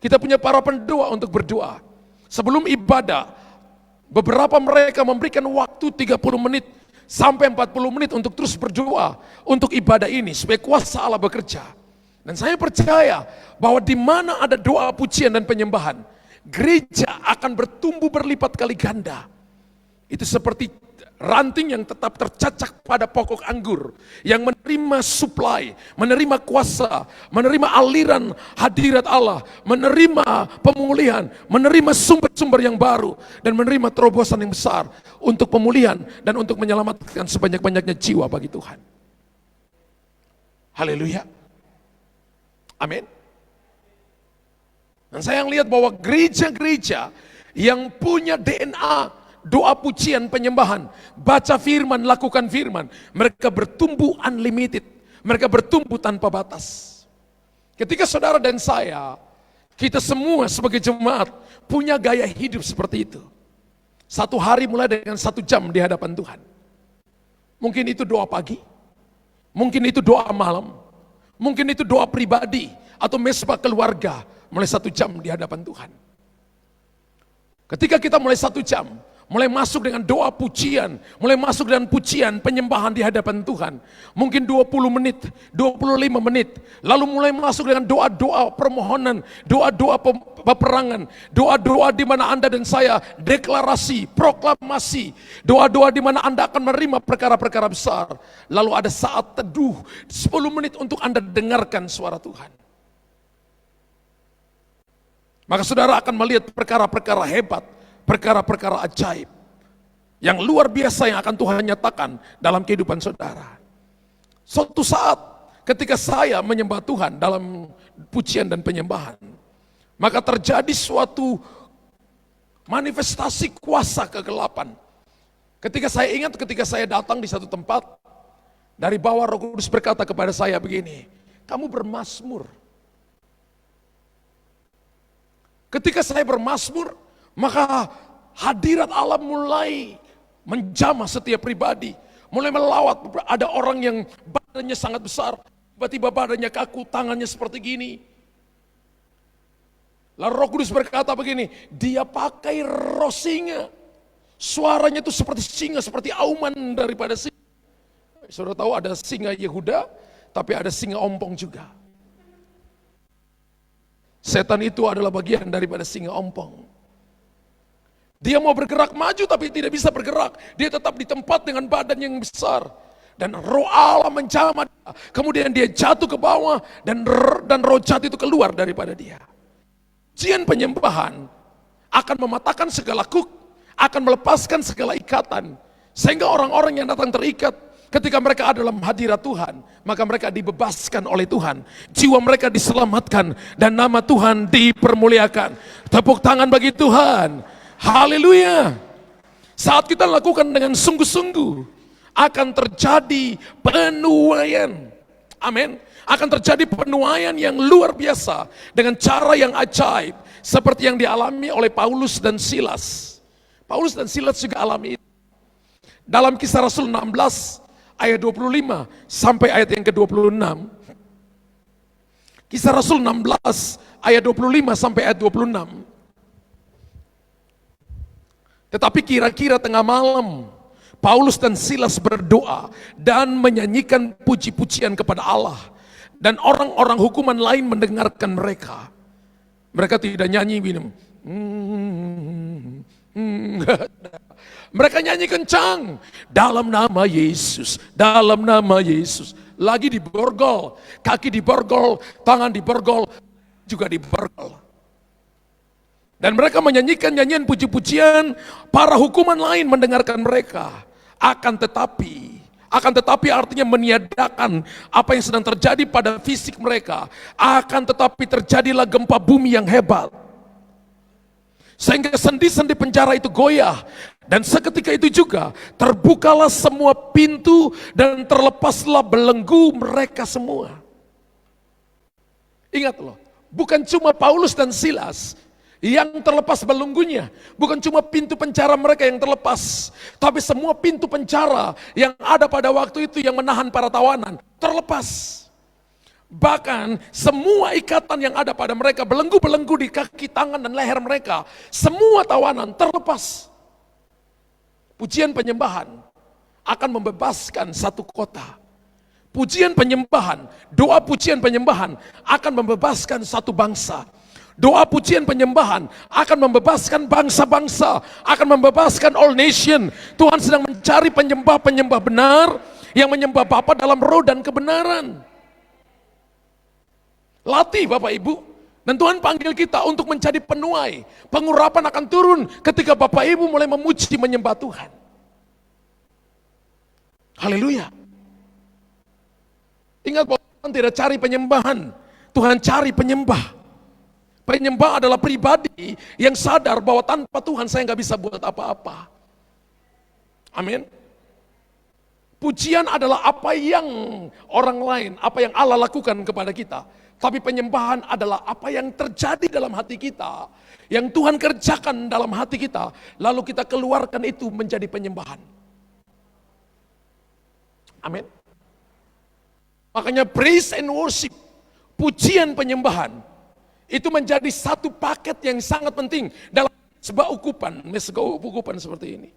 S1: Kita punya para pendoa untuk berdoa. Sebelum ibadah, beberapa mereka memberikan waktu 30 menit sampai 40 menit untuk terus berdoa untuk ibadah ini supaya kuasa Allah bekerja. Dan saya percaya bahwa di mana ada doa, pujian dan penyembahan, gereja akan bertumbuh berlipat kali ganda. Itu seperti ranting yang tetap tercacak pada pokok anggur, yang menerima supply, menerima kuasa, menerima aliran hadirat Allah, menerima pemulihan, menerima sumber-sumber yang baru, dan menerima terobosan yang besar untuk pemulihan dan untuk menyelamatkan sebanyak-banyaknya jiwa bagi Tuhan. Haleluya. Amin. Dan saya lihat bahwa gereja-gereja yang punya DNA doa pujian penyembahan, baca firman, lakukan firman, mereka bertumbuh unlimited, mereka bertumbuh tanpa batas. Ketika saudara dan saya, kita semua sebagai jemaat punya gaya hidup seperti itu. Satu hari mulai dengan 1 jam di hadapan Tuhan. Mungkin itu doa pagi, mungkin itu doa malam, mungkin itu doa pribadi atau mesbah keluarga, mulai 1 jam di hadapan Tuhan. Ketika kita mulai 1 jam, mulai masuk dengan doa pujian, mulai masuk dengan pujian penyembahan di hadapan Tuhan. Mungkin 20 menit, 25 menit. Lalu mulai masuk dengan doa-doa permohonan, doa-doa peperangan, doa-doa di mana Anda dan saya deklarasi, proklamasi, doa-doa di mana Anda akan menerima perkara-perkara besar. Lalu ada saat teduh 10 menit untuk Anda dengarkan suara Tuhan. maka saudara akan melihat perkara-perkara hebat, perkara-perkara ajaib, yang luar biasa yang akan Tuhan nyatakan dalam kehidupan saudara. Suatu saat ketika saya menyembah Tuhan dalam pujian dan penyembahan, maka terjadi suatu manifestasi kuasa kegelapan. Ketika saya datang di satu tempat, dari bawah Roh Kudus berkata kepada saya begini, kamu bermazmur. Ketika saya bermazmur, maka hadirat Allah mulai menjamah setiap pribadi, mulai melawat. Ada orang yang badannya sangat besar, tiba-tiba badannya kaku, tangannya seperti gini. Lalu Roh Kudus berkata begini, dia pakai roh singa. Suaranya itu seperti singa, seperti auman daripada singa. Saudara tahu ada singa Yehuda, tapi ada singa ompong juga. Setan itu adalah bagian daripada singa ompong. Dia mau bergerak maju tapi tidak bisa bergerak. Dia tetap di tempat dengan badan yang besar. Dan roh Allah menjamah dia. Kemudian dia jatuh ke bawah dan roh jahat itu keluar daripada dia. Pujian penyembahan akan mematahkan segala kuk, akan melepaskan segala ikatan. Sehingga orang-orang yang datang terikat, ketika mereka ada dalam hadirat Tuhan, maka mereka dibebaskan oleh Tuhan. Jiwa mereka diselamatkan dan nama Tuhan dipermuliakan. Tepuk tangan bagi Tuhan. Haleluya. Saat kita lakukan dengan sungguh-sungguh, akan terjadi penuaian. Amin. Akan terjadi penuaian yang luar biasa dengan cara yang ajaib, seperti yang dialami oleh Paulus dan Silas. Paulus dan Silas juga alami itu. Dalam Kisah Rasul 16 ayat 25 sampai ayat yang ke-26. Kisah Rasul 16 ayat 25 sampai ayat 26. Tetapi kira-kira tengah malam, Paulus dan Silas berdoa dan menyanyikan puji-pujian kepada Allah. Dan orang-orang hukuman lain mendengarkan mereka. Mereka tidak nyanyi minum. Mereka nyanyi kencang. Dalam nama Yesus, dalam nama Yesus. Lagi diborgol, kaki diborgol, tangan diborgol, juga diborgol. Dan mereka menyanyikan nyanyian puji-pujian, para hukuman lain mendengarkan mereka. Akan tetapi artinya meniadakan apa yang sedang terjadi pada fisik mereka. Akan tetapi terjadilah gempa bumi yang hebat. Sehingga sendi-sendi penjara itu goyah. Dan seketika itu juga terbukalah semua pintu dan terlepaslah belenggu mereka semua. Ingat loh, bukan cuma Paulus dan Silas yang terlepas belenggunya, bukan cuma pintu penjara mereka yang terlepas, tapi semua pintu penjara yang ada pada waktu itu yang menahan para tawanan terlepas. Bahkan semua ikatan yang ada pada mereka, belenggu-belenggu di kaki, tangan dan leher mereka, semua tawanan terlepas. Pujian penyembahan akan membebaskan satu kota. Pujian penyembahan, doa pujian penyembahan akan membebaskan satu bangsa. Doa pujian penyembahan akan membebaskan bangsa-bangsa, akan membebaskan all nation. Tuhan sedang mencari penyembah-penyembah benar yang menyembah Bapa dalam roh dan kebenaran. Latih Bapak Ibu, dan Tuhan panggil kita untuk menjadi penuai. Pengurapan akan turun ketika Bapak Ibu mulai memuji menyembah Tuhan. Haleluya. Ingat bahwa Tuhan tidak cari penyembahan, Tuhan cari penyembah. Penyembah adalah pribadi yang sadar bahwa tanpa Tuhan saya nggak bisa buat apa-apa. Amin. Pujian adalah apa yang orang lain, apa yang Allah lakukan kepada kita. Tapi penyembahan adalah apa yang terjadi dalam hati kita, yang Tuhan kerjakan dalam hati kita, lalu kita keluarkan itu menjadi penyembahan. Amin. Makanya praise and worship, pujian penyembahan, itu menjadi satu paket yang sangat penting dalam mesbah ukupan seperti ini.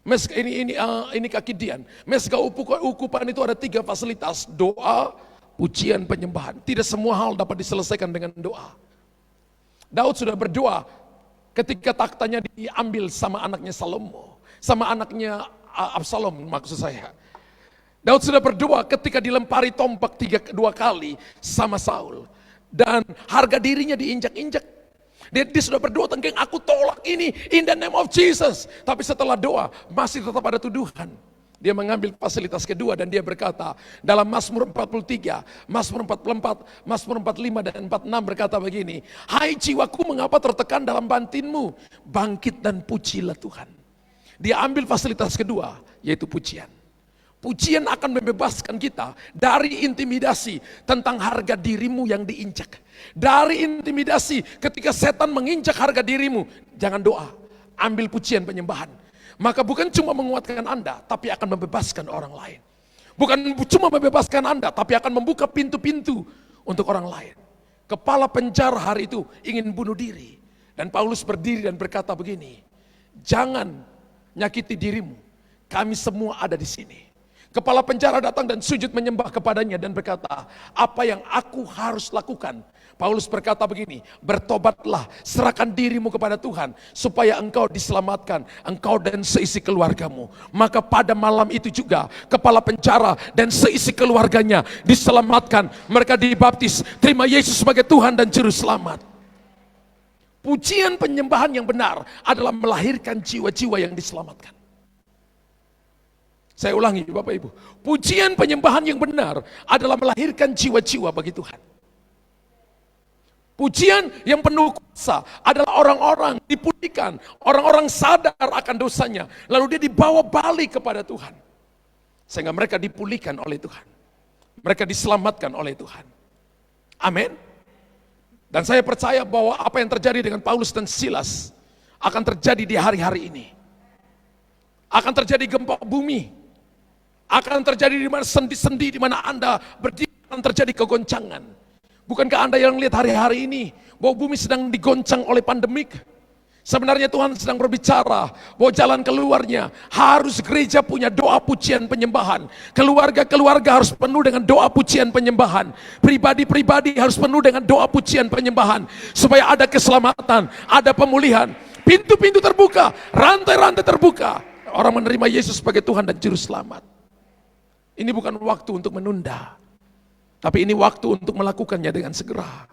S1: Ini kaki Dian. Mesbah ukupan itu ada 3 fasilitas: doa, pujian, penyembahan. Tidak semua hal dapat diselesaikan dengan doa. Daud sudah berdoa ketika taktanya diambil sama anaknya Salomo, sama anaknya Absalom maksud saya. Daud sudah berdoa ketika dilempari tombak 2 kali sama Saul. Dan harga dirinya diinjak-injak. Dia sudah berdoa, tentang aku tolak ini in the name of Jesus. Tapi setelah doa masih tetap ada tuduhan. Dia mengambil fasilitas kedua dan dia berkata dalam Mazmur 43, Mazmur 44, Mazmur 45 dan 46 berkata begini, hai jiwaku mengapa tertekan dalam batinmu, bangkit dan pujilah Tuhan. Dia ambil fasilitas kedua, yaitu pujian. Pujian akan membebaskan kita dari intimidasi tentang harga dirimu yang diinjak. Dari intimidasi ketika setan menginjak harga dirimu, jangan doa, ambil pujian penyembahan. Maka bukan cuma menguatkan Anda, tapi akan membebaskan orang lain. Bukan cuma membebaskan Anda, tapi akan membuka pintu-pintu untuk orang lain. Kepala penjara hari itu ingin bunuh diri. Dan Paulus berdiri dan berkata begini, jangan nyakiti dirimu, kami semua ada di sini. Kepala penjara datang dan sujud menyembah kepadanya dan berkata, apa yang aku harus lakukan? Paulus berkata begini, bertobatlah, serahkan dirimu kepada Tuhan, supaya engkau diselamatkan, engkau dan seisi keluargamu. Maka pada malam itu juga, kepala penjara dan seisi keluarganya diselamatkan. Mereka dibaptis, terima Yesus sebagai Tuhan dan Juru Selamat. Pujian penyembahan yang benar adalah melahirkan jiwa-jiwa yang diselamatkan. Saya ulangi Bapak Ibu, pujian penyembahan yang benar adalah melahirkan jiwa-jiwa bagi Tuhan. Pujian yang penuh kuasa adalah orang-orang dipulihkan, orang-orang sadar akan dosanya, lalu dia dibawa balik kepada Tuhan. Sehingga mereka dipulihkan oleh Tuhan. Mereka diselamatkan oleh Tuhan. Amin. Dan saya percaya bahwa apa yang terjadi dengan Paulus dan Silas akan terjadi di hari-hari ini. Akan terjadi gempa bumi. Akan terjadi di mana sendi-sendi, di mana Anda berdiri, akan terjadi kegoncangan. Bukankah Anda yang lihat hari-hari ini bahwa bumi sedang digoncang oleh pandemik? Sebenarnya Tuhan sedang berbicara bahwa jalan keluarnya harus gereja punya doa pujian penyembahan. Keluarga-keluarga harus penuh dengan doa pujian penyembahan. Pribadi-pribadi harus penuh dengan doa pujian penyembahan. Supaya ada keselamatan, ada pemulihan. Pintu-pintu terbuka, rantai-rantai terbuka. Orang menerima Yesus sebagai Tuhan dan Juru Selamat. Ini bukan waktu untuk menunda. Tapi ini waktu untuk melakukannya dengan segera.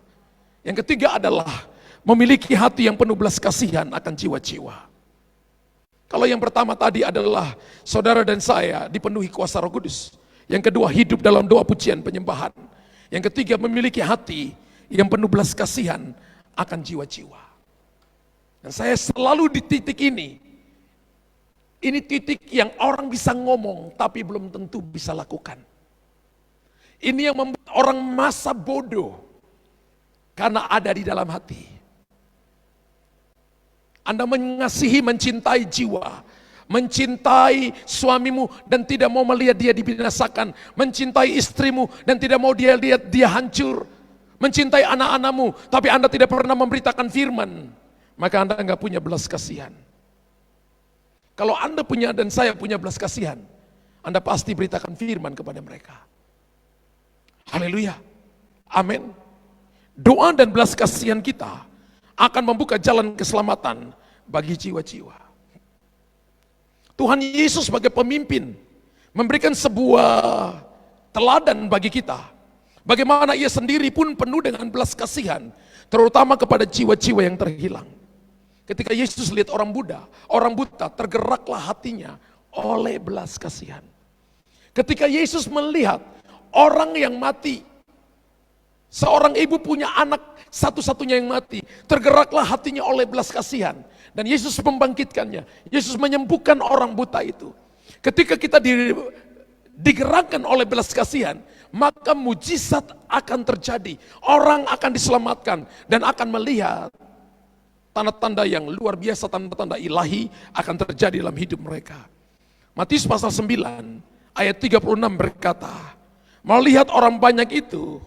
S1: Yang ketiga adalah memiliki hati yang penuh belas kasihan akan jiwa-jiwa. Kalau yang pertama tadi adalah saudara dan saya dipenuhi kuasa Roh Kudus. Yang kedua hidup dalam doa pujian penyembahan. Yang ketiga memiliki hati yang penuh belas kasihan akan jiwa-jiwa. Dan saya selalu di titik ini. Ini titik yang orang bisa ngomong tapi belum tentu bisa lakukan. Ini yang membuat orang masa bodoh karena ada di dalam hati. Anda mengasihi, mencintai jiwa, mencintai suamimu dan tidak mau melihat dia dibinasakan, mencintai istrimu dan tidak mau dia lihat dia hancur, mencintai anak-anakmu tapi Anda tidak pernah memberitakan firman, maka Anda enggak punya belas kasihan. Kalau Anda punya dan saya punya belas kasihan, Anda pasti beritakan firman kepada mereka. Haleluya. Amin. Doa dan belas kasihan kita akan membuka jalan keselamatan bagi jiwa-jiwa. Tuhan Yesus sebagai pemimpin memberikan sebuah teladan bagi kita. Bagaimana ia sendiri pun penuh dengan belas kasihan, terutama kepada jiwa-jiwa yang terhilang. Ketika Yesus lihat orang buta, tergeraklah hatinya oleh belas kasihan. Ketika Yesus melihat orang yang mati, seorang ibu punya anak satu-satunya yang mati, tergeraklah hatinya oleh belas kasihan. Dan Yesus membangkitkannya, Yesus menyembuhkan orang buta itu. Ketika kita digerakkan oleh belas kasihan, maka mujizat akan terjadi. Orang akan diselamatkan dan akan melihat tanda-tanda yang luar biasa, tanda-tanda ilahi akan terjadi dalam hidup mereka. Matius pasal 9 ayat 36 berkata, melihat orang banyak itu,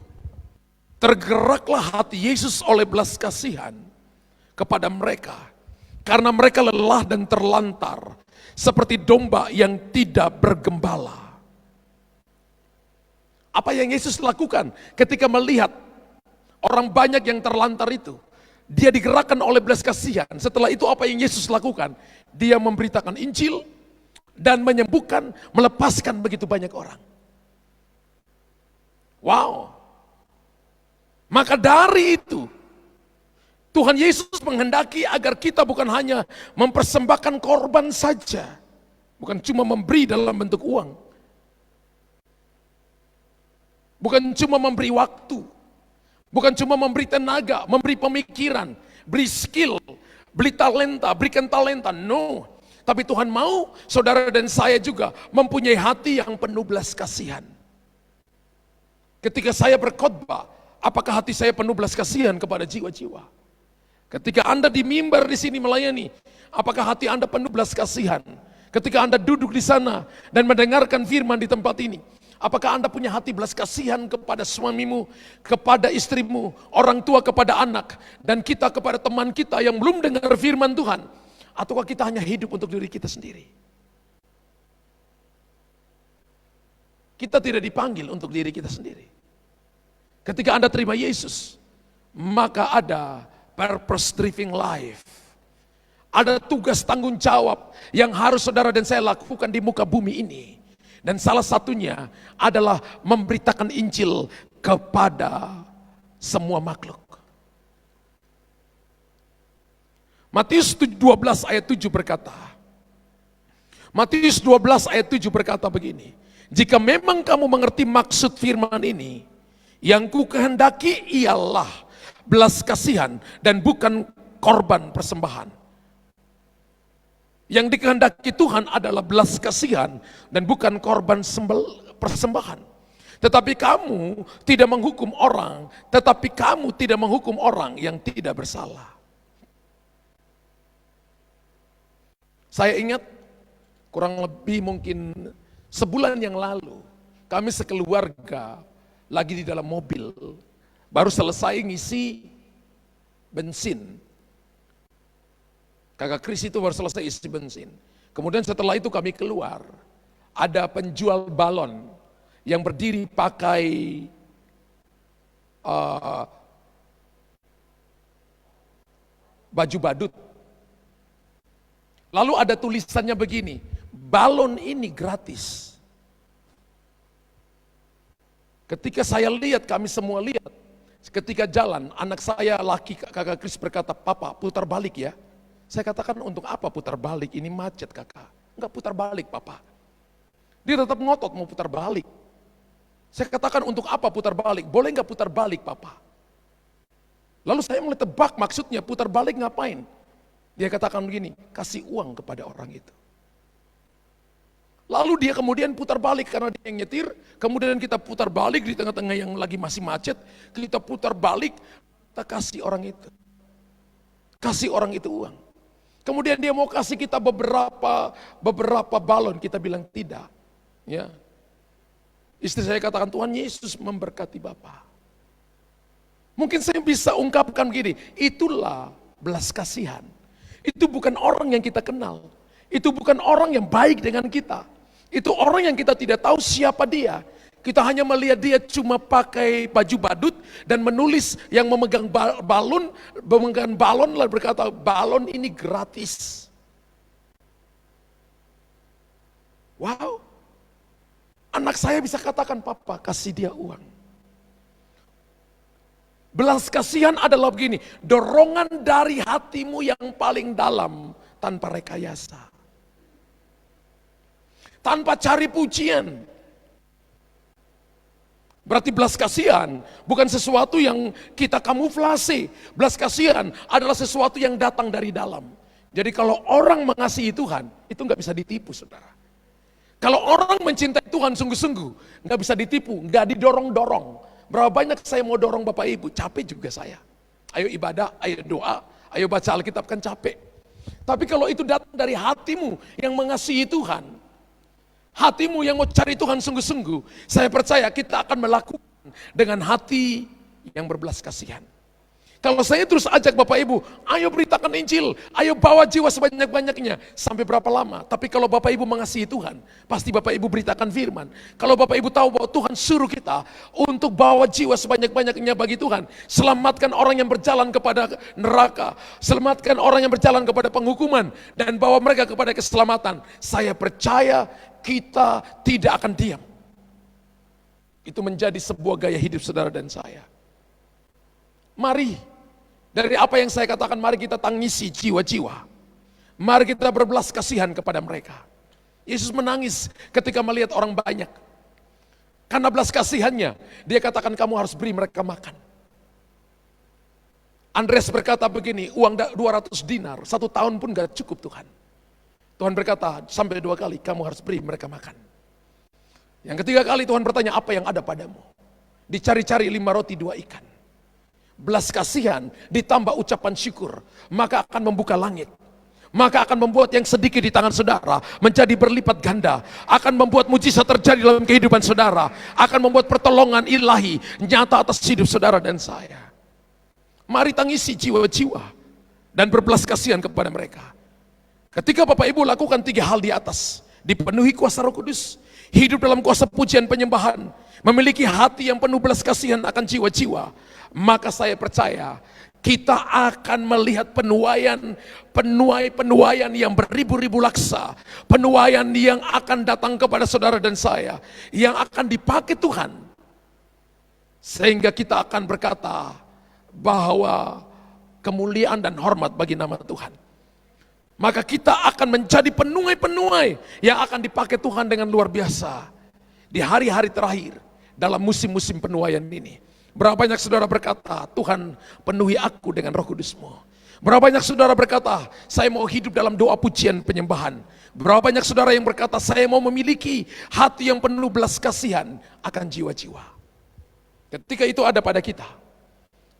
S1: tergeraklah hati Yesus oleh belas kasihan kepada mereka, karena mereka lelah dan terlantar, seperti domba yang tidak bergembala. Apa yang Yesus lakukan ketika melihat orang banyak yang terlantar itu? Dia digerakkan oleh belas kasihan. Setelah itu apa yang Yesus lakukan? Dia memberitakan Injil dan menyembuhkan, melepaskan begitu banyak orang. Wow. Maka dari itu, Tuhan Yesus menghendaki agar kita bukan hanya mempersembahkan korban saja, bukan cuma memberi dalam bentuk uang, bukan cuma memberi waktu, bukan cuma memberi tenaga, memberi pemikiran, beri skill, beri talenta, berikan talenta, no. Tapi Tuhan mau saudara dan saya juga mempunyai hati yang penuh belas kasihan. Ketika saya berkhotbah, apakah hati saya penuh belas kasihan kepada jiwa-jiwa? Ketika Anda di mimbar di sini melayani, apakah hati Anda penuh belas kasihan? Ketika Anda duduk di sana dan mendengarkan firman di tempat ini, apakah Anda punya hati belas kasihan kepada suamimu, kepada istrimu, orang tua kepada anak, dan kita kepada teman kita yang belum dengar firman Tuhan? Ataukah kita hanya hidup untuk diri kita sendiri? Kita tidak dipanggil untuk diri kita sendiri. Ketika Anda terima Yesus, maka ada purpose driven life. Ada tugas tanggung jawab yang harus saudara dan saya lakukan di muka bumi ini. Dan salah satunya adalah memberitakan Injil kepada semua makhluk. Matius 12 ayat 7 berkata, Matius 12 ayat 7 berkata begini, jika memang kamu mengerti maksud firman ini, yang ku kehendaki ialah belas kasihan dan bukan korban persembahan. Yang dikehendaki Tuhan adalah belas kasihan dan bukan korban persembahan. Tetapi kamu tidak menghukum orang, tetapi kamu tidak menghukum orang yang tidak bersalah. Saya ingat kurang lebih mungkin sebulan yang lalu, kami sekeluarga lagi di dalam mobil, baru selesai ngisi bensin. Kakak Kris itu baru selesai isi bensin. Kemudian setelah itu kami keluar, ada penjual balon yang berdiri pakai baju badut. Lalu ada tulisannya begini, balon ini gratis. Ketika saya lihat, kami semua lihat, ketika jalan, anak saya laki kakak Kris berkata, papa putar balik ya. Saya katakan, untuk apa putar balik, ini macet kakak. Enggak, putar balik papa. Dia tetap ngotot mau putar balik. Saya katakan, untuk apa putar balik, boleh enggak putar balik papa. Lalu saya mulai tebak maksudnya, putar balik ngapain. Dia katakan begini, kasih uang kepada orang itu. Lalu dia kemudian putar balik karena dia yang nyetir, kemudian kita putar balik di tengah-tengah yang lagi masih macet, kita putar balik, kita kasih orang itu. Kasih orang itu uang. Kemudian dia mau kasih kita beberapa balon, kita bilang tidak. Ya. Istri saya katakan, Tuhan Yesus memberkati Bapak. Mungkin saya bisa ungkapkan begini, itulah belas kasihan. Itu bukan orang yang kita kenal. Itu bukan orang yang baik dengan kita. Itu orang yang kita tidak tahu siapa dia. Kita hanya melihat dia cuma pakai baju badut dan menulis yang memegang balon lalu berkata, balon ini gratis. Wow. Anak saya bisa katakan, papa kasih dia uang. Belas kasihan adalah begini, dorongan dari hatimu yang paling dalam tanpa rekayasa. Tanpa cari pujian. Berarti belas kasihan bukan sesuatu yang kita kamuflase. Belas kasihan adalah sesuatu yang datang dari dalam. Jadi kalau orang mengasihi Tuhan, itu nggak bisa ditipu saudara. Kalau orang mencintai Tuhan sungguh-sungguh, nggak bisa ditipu, nggak didorong-dorong. Berapa banyak saya mau dorong Bapak Ibu, capek juga saya. Ayo ibadah, ayo doa, ayo baca Alkitab, kan capek. Tapi kalau itu datang dari hatimu yang mengasihi Tuhan, hatimu yang mau cari Tuhan sungguh-sungguh, saya percaya kita akan melakukan dengan hati yang berbelas kasihan. Kalau saya terus ajak Bapak Ibu, ayo beritakan Injil, ayo bawa jiwa sebanyak-banyaknya. Sampai berapa lama? Tapi kalau Bapak Ibu mengasihi Tuhan, pasti Bapak Ibu beritakan firman. Kalau Bapak Ibu tahu bahwa Tuhan suruh kita untuk bawa jiwa sebanyak-banyaknya bagi Tuhan. Selamatkan orang yang berjalan kepada neraka. Selamatkan orang yang berjalan kepada penghukuman. Dan bawa mereka kepada keselamatan. Saya percaya kita tidak akan diam. Itu menjadi sebuah gaya hidup saudara dan saya. Mari Dari apa yang saya katakan, mari kita tangisi jiwa-jiwa. Mari kita berbelas kasihan kepada mereka. Yesus menangis ketika melihat orang banyak. Karena belas kasihannya, dia katakan kamu harus beri mereka makan. Andreas berkata begini, uang 200 dinar, 1 tahun pun gak cukup Tuhan. Tuhan berkata, sampai 2 kali kamu harus beri mereka makan. Yang ketiga kali Tuhan bertanya, apa yang ada padamu? Dicari-cari 5 roti 2 ikan. Belas kasihan ditambah ucapan syukur, maka akan membuka langit. Maka akan membuat yang sedikit di tangan saudara menjadi berlipat ganda. Akan membuat mujizat terjadi dalam kehidupan saudara. Akan membuat pertolongan ilahi nyata atas hidup saudara dan saya. Mari tangisi jiwa-jiwa dan berbelas kasihan kepada mereka. Ketika Bapak Ibu lakukan 3 hal di atas, dipenuhi kuasa Roh Kudus, hidup dalam kuasa pujian penyembahan, memiliki hati yang penuh belas kasihan akan jiwa-jiwa, maka saya percaya kita akan melihat penuaian yang beribu-ribu laksa, penuaian yang akan datang kepada saudara dan saya, yang akan dipakai Tuhan, sehingga kita akan berkata bahwa kemuliaan dan hormat bagi nama Tuhan. Maka kita akan menjadi penuai-penuai yang akan dipakai Tuhan dengan luar biasa di hari-hari terakhir dalam musim-musim penuaian ini. Berapa banyak saudara berkata, Tuhan penuhi aku dengan Roh Kudus-Mu. Berapa banyak saudara berkata, saya mau hidup dalam doa pujian penyembahan. Berapa banyak saudara yang berkata, saya mau memiliki hati yang penuh belas kasihan akan jiwa-jiwa. Ketika itu ada pada kita,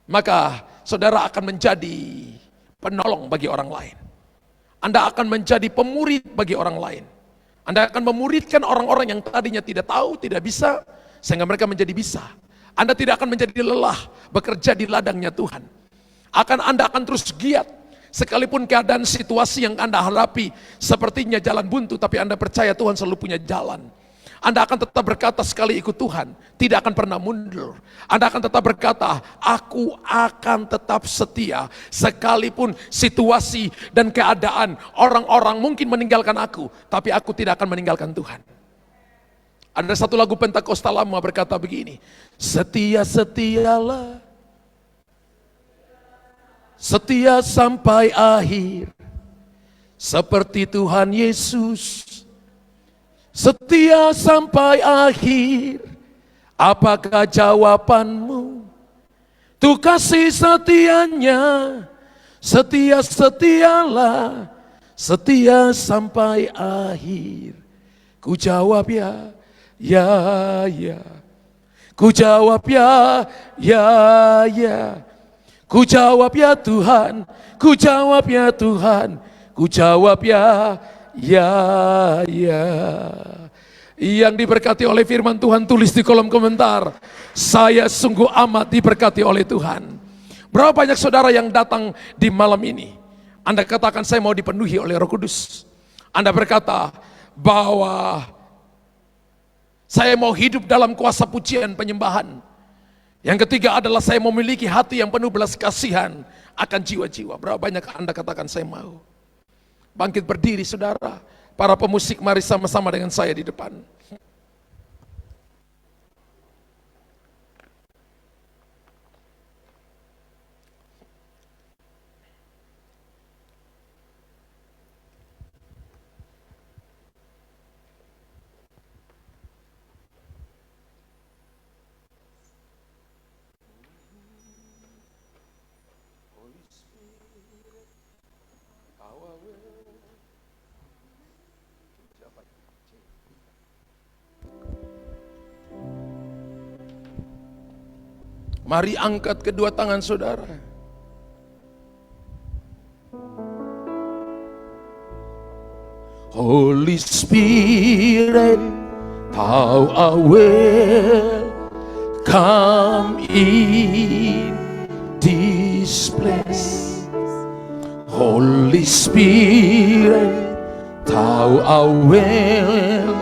S1: maka saudara akan menjadi penolong bagi orang lain. Anda akan menjadi pemurid bagi orang lain. Anda akan memuridkan orang-orang yang tadinya tidak tahu, tidak bisa, sehingga mereka menjadi bisa. Anda tidak akan menjadi lelah bekerja di ladangnya Tuhan. Anda akan terus giat, sekalipun keadaan situasi yang Anda hadapi sepertinya jalan buntu, tapi Anda percaya Tuhan selalu punya jalan. Anda akan tetap berkata sekali ikut Tuhan, tidak akan pernah mundur. Anda akan tetap berkata, aku akan tetap setia, sekalipun situasi dan keadaan orang-orang mungkin meninggalkan aku, tapi aku tidak akan meninggalkan Tuhan. Ada satu lagu Pentakosta lama berkata begini, setia-setialah, setia sampai akhir, seperti Tuhan Yesus. Setia sampai akhir, apakah jawabanmu? Tuh kasih setianya, setia-setialah, setia sampai akhir. Ku jawab ya, ya. Ku jawab ya, ya. Ku jawab ya Tuhan, ku jawab ya Tuhan, ku jawab ya, ya. Yang diberkati oleh firman Tuhan tulis di kolom komentar, saya sungguh amat diberkati oleh Tuhan. Berapa banyak saudara yang datang di malam ini, Anda katakan saya mau dipenuhi oleh Roh Kudus. Anda berkata bahwa saya mau hidup dalam kuasa pujian penyembahan. Yang ketiga adalah saya memiliki hati yang penuh belas kasihan akan jiwa-jiwa. Berapa banyak Anda katakan saya mau? Bangkit berdiri saudara. Para pemusik mari sama-sama dengan saya di depan. Mari angkat kedua tangan saudara. Holy Spirit, how I will come in this place. Holy Spirit, how I will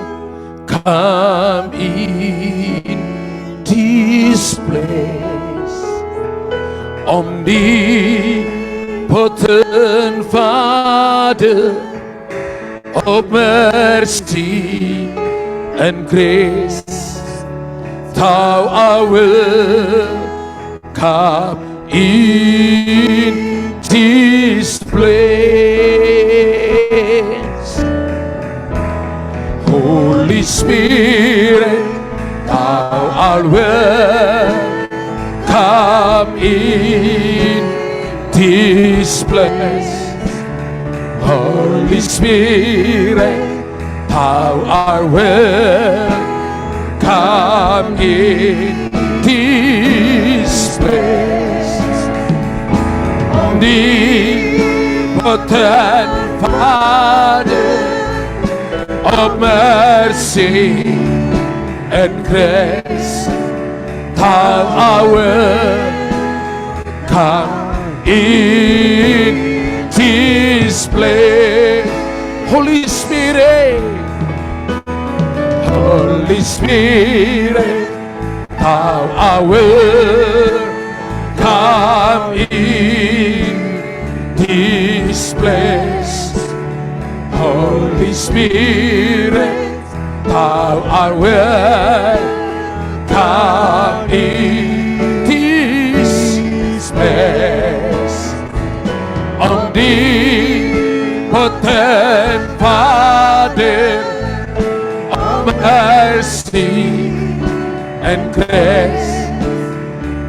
S1: come in this place. Omnipotent Father of mercy and grace, thou I will come in this place. Holy Spirit, thou art welcome in this place. Holy Spirit, thou art welcome in this place. Omnipotent Father of mercy and grace, thou art welcome in this place. Holy Spirit, Holy Spirit, thou art welcome in this place. Holy Spirit, thou art welcome in this place. Omnipotent Father of mercy and grace,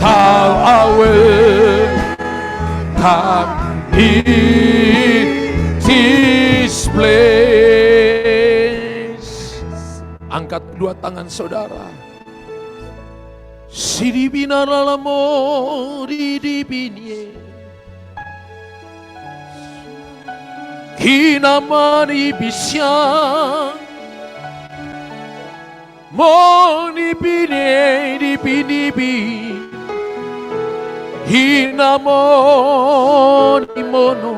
S1: thou art welcome in this place. Angkat dua tangan saudara. Siribina lalamo didibinie, kinamani bisyang, moni bine dibinibi, hinamoni mono,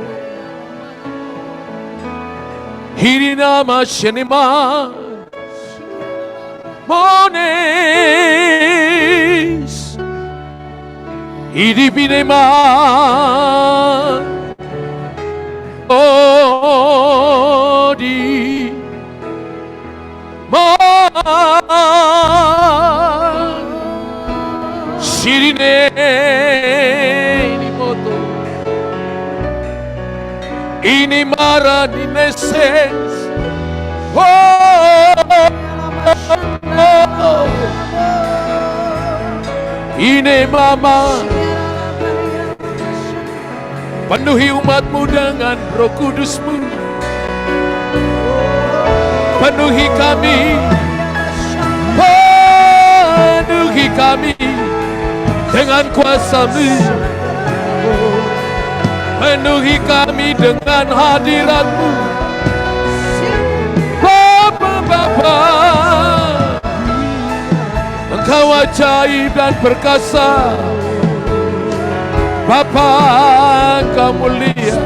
S1: hirinama shenima, mones, idibinema, odi, ma, shirine ni moto, ini mara ni neses, ini mama, penuhi umatmu dengan Roh Kudusmu, penuhi kami, penuhi kami dengan kuasa-Mu, penuhi kami dengan hadirat-Mu, Bapa, Engkau ajaib dan perkasa, Bapa, Engkau mulia,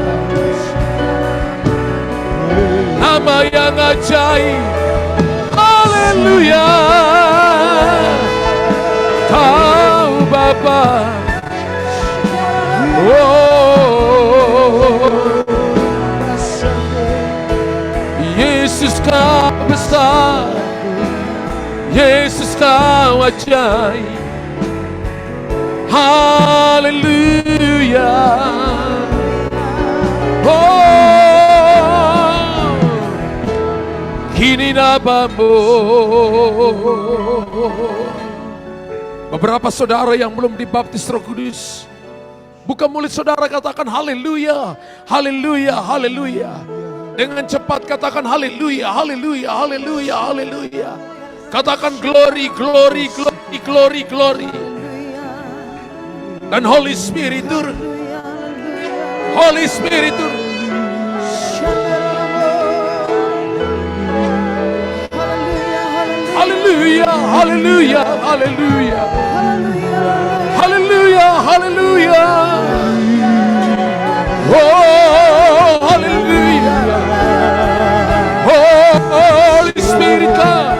S1: nama yang ajaib, haleluya, Kau Bapa, Yesus Kau besar, Yesus Kau ajaib, haleluya, kini namamu. Beberapa saudara yang belum dibaptis Roh Kudus, buka mulut saudara, katakan haleluya, haleluya, haleluya. Dengan cepat katakan haleluya, haleluya, haleluya, haleluya. Katakan glory, glory, glory, glory, glory. Dan Holy Spirit turun, Holy Spirit turun. Haleluya, haleluya, haleluya, haleluya, haleluya. Oh, haleluya. Oh, Holy Spirit come.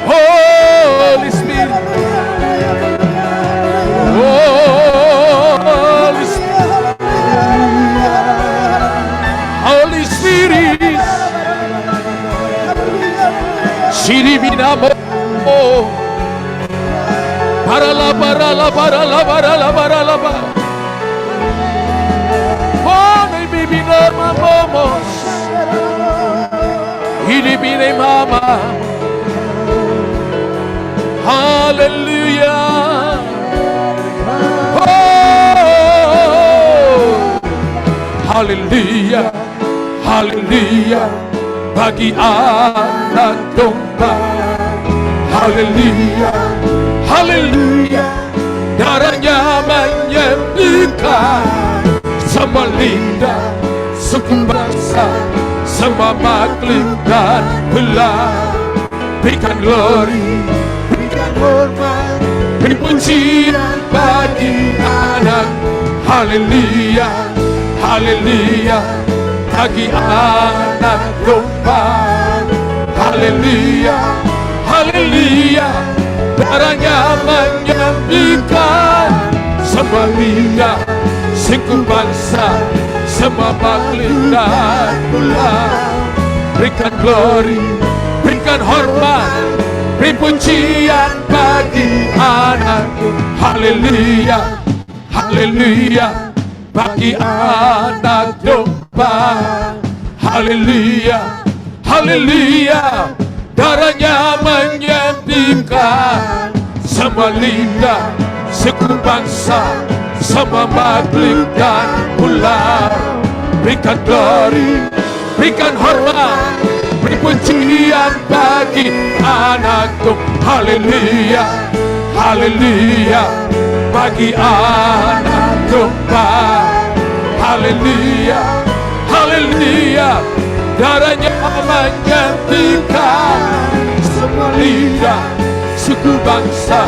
S1: Holy Spirit. Holy Spirit. Holy Spirit. Shiribinamo. Para la Oh, baby, mama, ini mama. Haleluya. Oh, haleluya, haleluya bagi anak domba. Haleluya, haleluya, darahnya menyembuhkan semua lidah, suku bangsa, semua makhluk dan belah. Berikan glory, berikan hormat, beri pujian bagi anak. Haleluya, haleluya bagi anak domba. Haleluya, haleluya, darahnya menyembuhkan semua lidah, suku bangsa, semua makhluk dan belah. Berikan glory, berikan hormat, beri pujian bagi anakku. Haleluya, haleluya bagi anak domba. Haleluya, haleluya, darahnya menyembuhkan semua lidah, suku bangsa, semua makhluk dan ular. Berikan glory, berikan hormat, beri pujian bagi anakku. Haleluya, haleluya bagi anak domba. Haleluya, haleluya, darahnya menyembuhkan semua lidah, suku bangsa,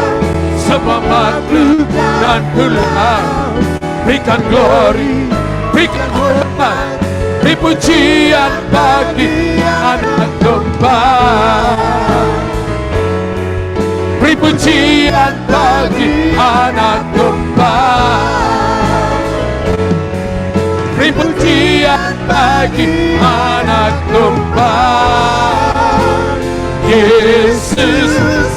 S1: semua makhluk dan ular. Berikan glory, berikan hormat, beri pujian bagi anak domba. Beri pujian bagi anak domba. Beri pujian bagi anak domba. Yesuslah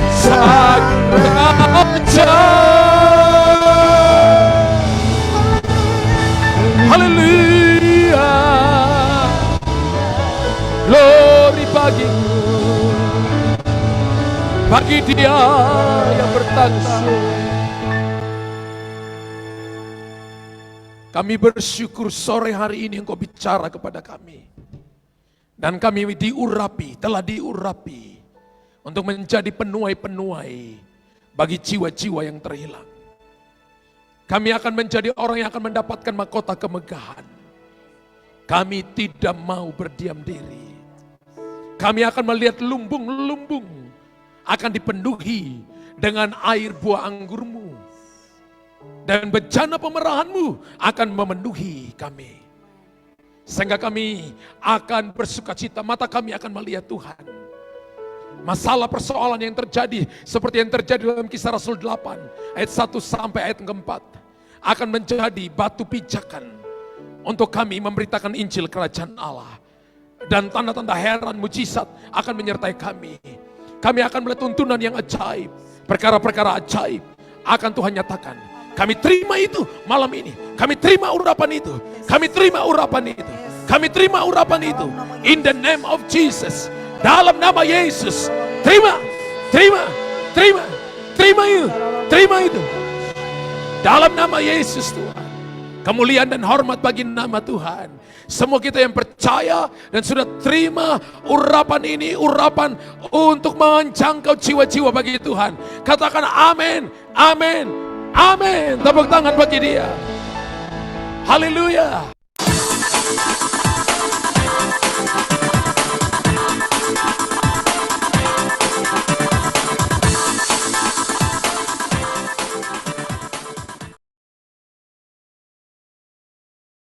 S1: sang raja. Haleluya, glory bagi Dia yang bertata. Kami bersyukur sore hari ini Engkau bicara kepada kami. Dan kami telah diurapi untuk menjadi penuai-penuai bagi jiwa-jiwa yang terhilang. Kami akan menjadi orang yang akan mendapatkan mahkota kemegahan. Kami tidak mau berdiam diri. Kami akan melihat lumbung-lumbung akan dipenuhi dengan air buah anggurmu. Dan bejana pemerahanmu akan memenuhi kami. Sehingga kami akan bersukacita, mata kami akan melihat Tuhan. Masalah persoalan yang terjadi seperti yang terjadi dalam Kisah Rasul 8 ayat 1 sampai ayat 4 akan menjadi batu pijakan untuk kami memberitakan Injil Kerajaan Allah. Dan tanda-tanda heran mujizat akan menyertai kami. Kami akan melihat tuntunan yang ajaib, perkara-perkara ajaib akan Tuhan nyatakan. Kami terima itu malam ini. Kami terima urapan itu. Kami terima urapan itu. Kami terima urapan itu. In the name of Jesus. Dalam nama Yesus. Terima. Terima. Terima. Terima itu. Terima itu. Dalam nama Yesus Tuhan. Kemuliaan dan hormat bagi nama Tuhan. Semua kita yang percaya dan sudah terima urapan ini. Urapan untuk menjangkau jiwa-jiwa bagi Tuhan. Katakan amin. Amin. Amin. Tepuk tangan bagi Dia. Haleluya.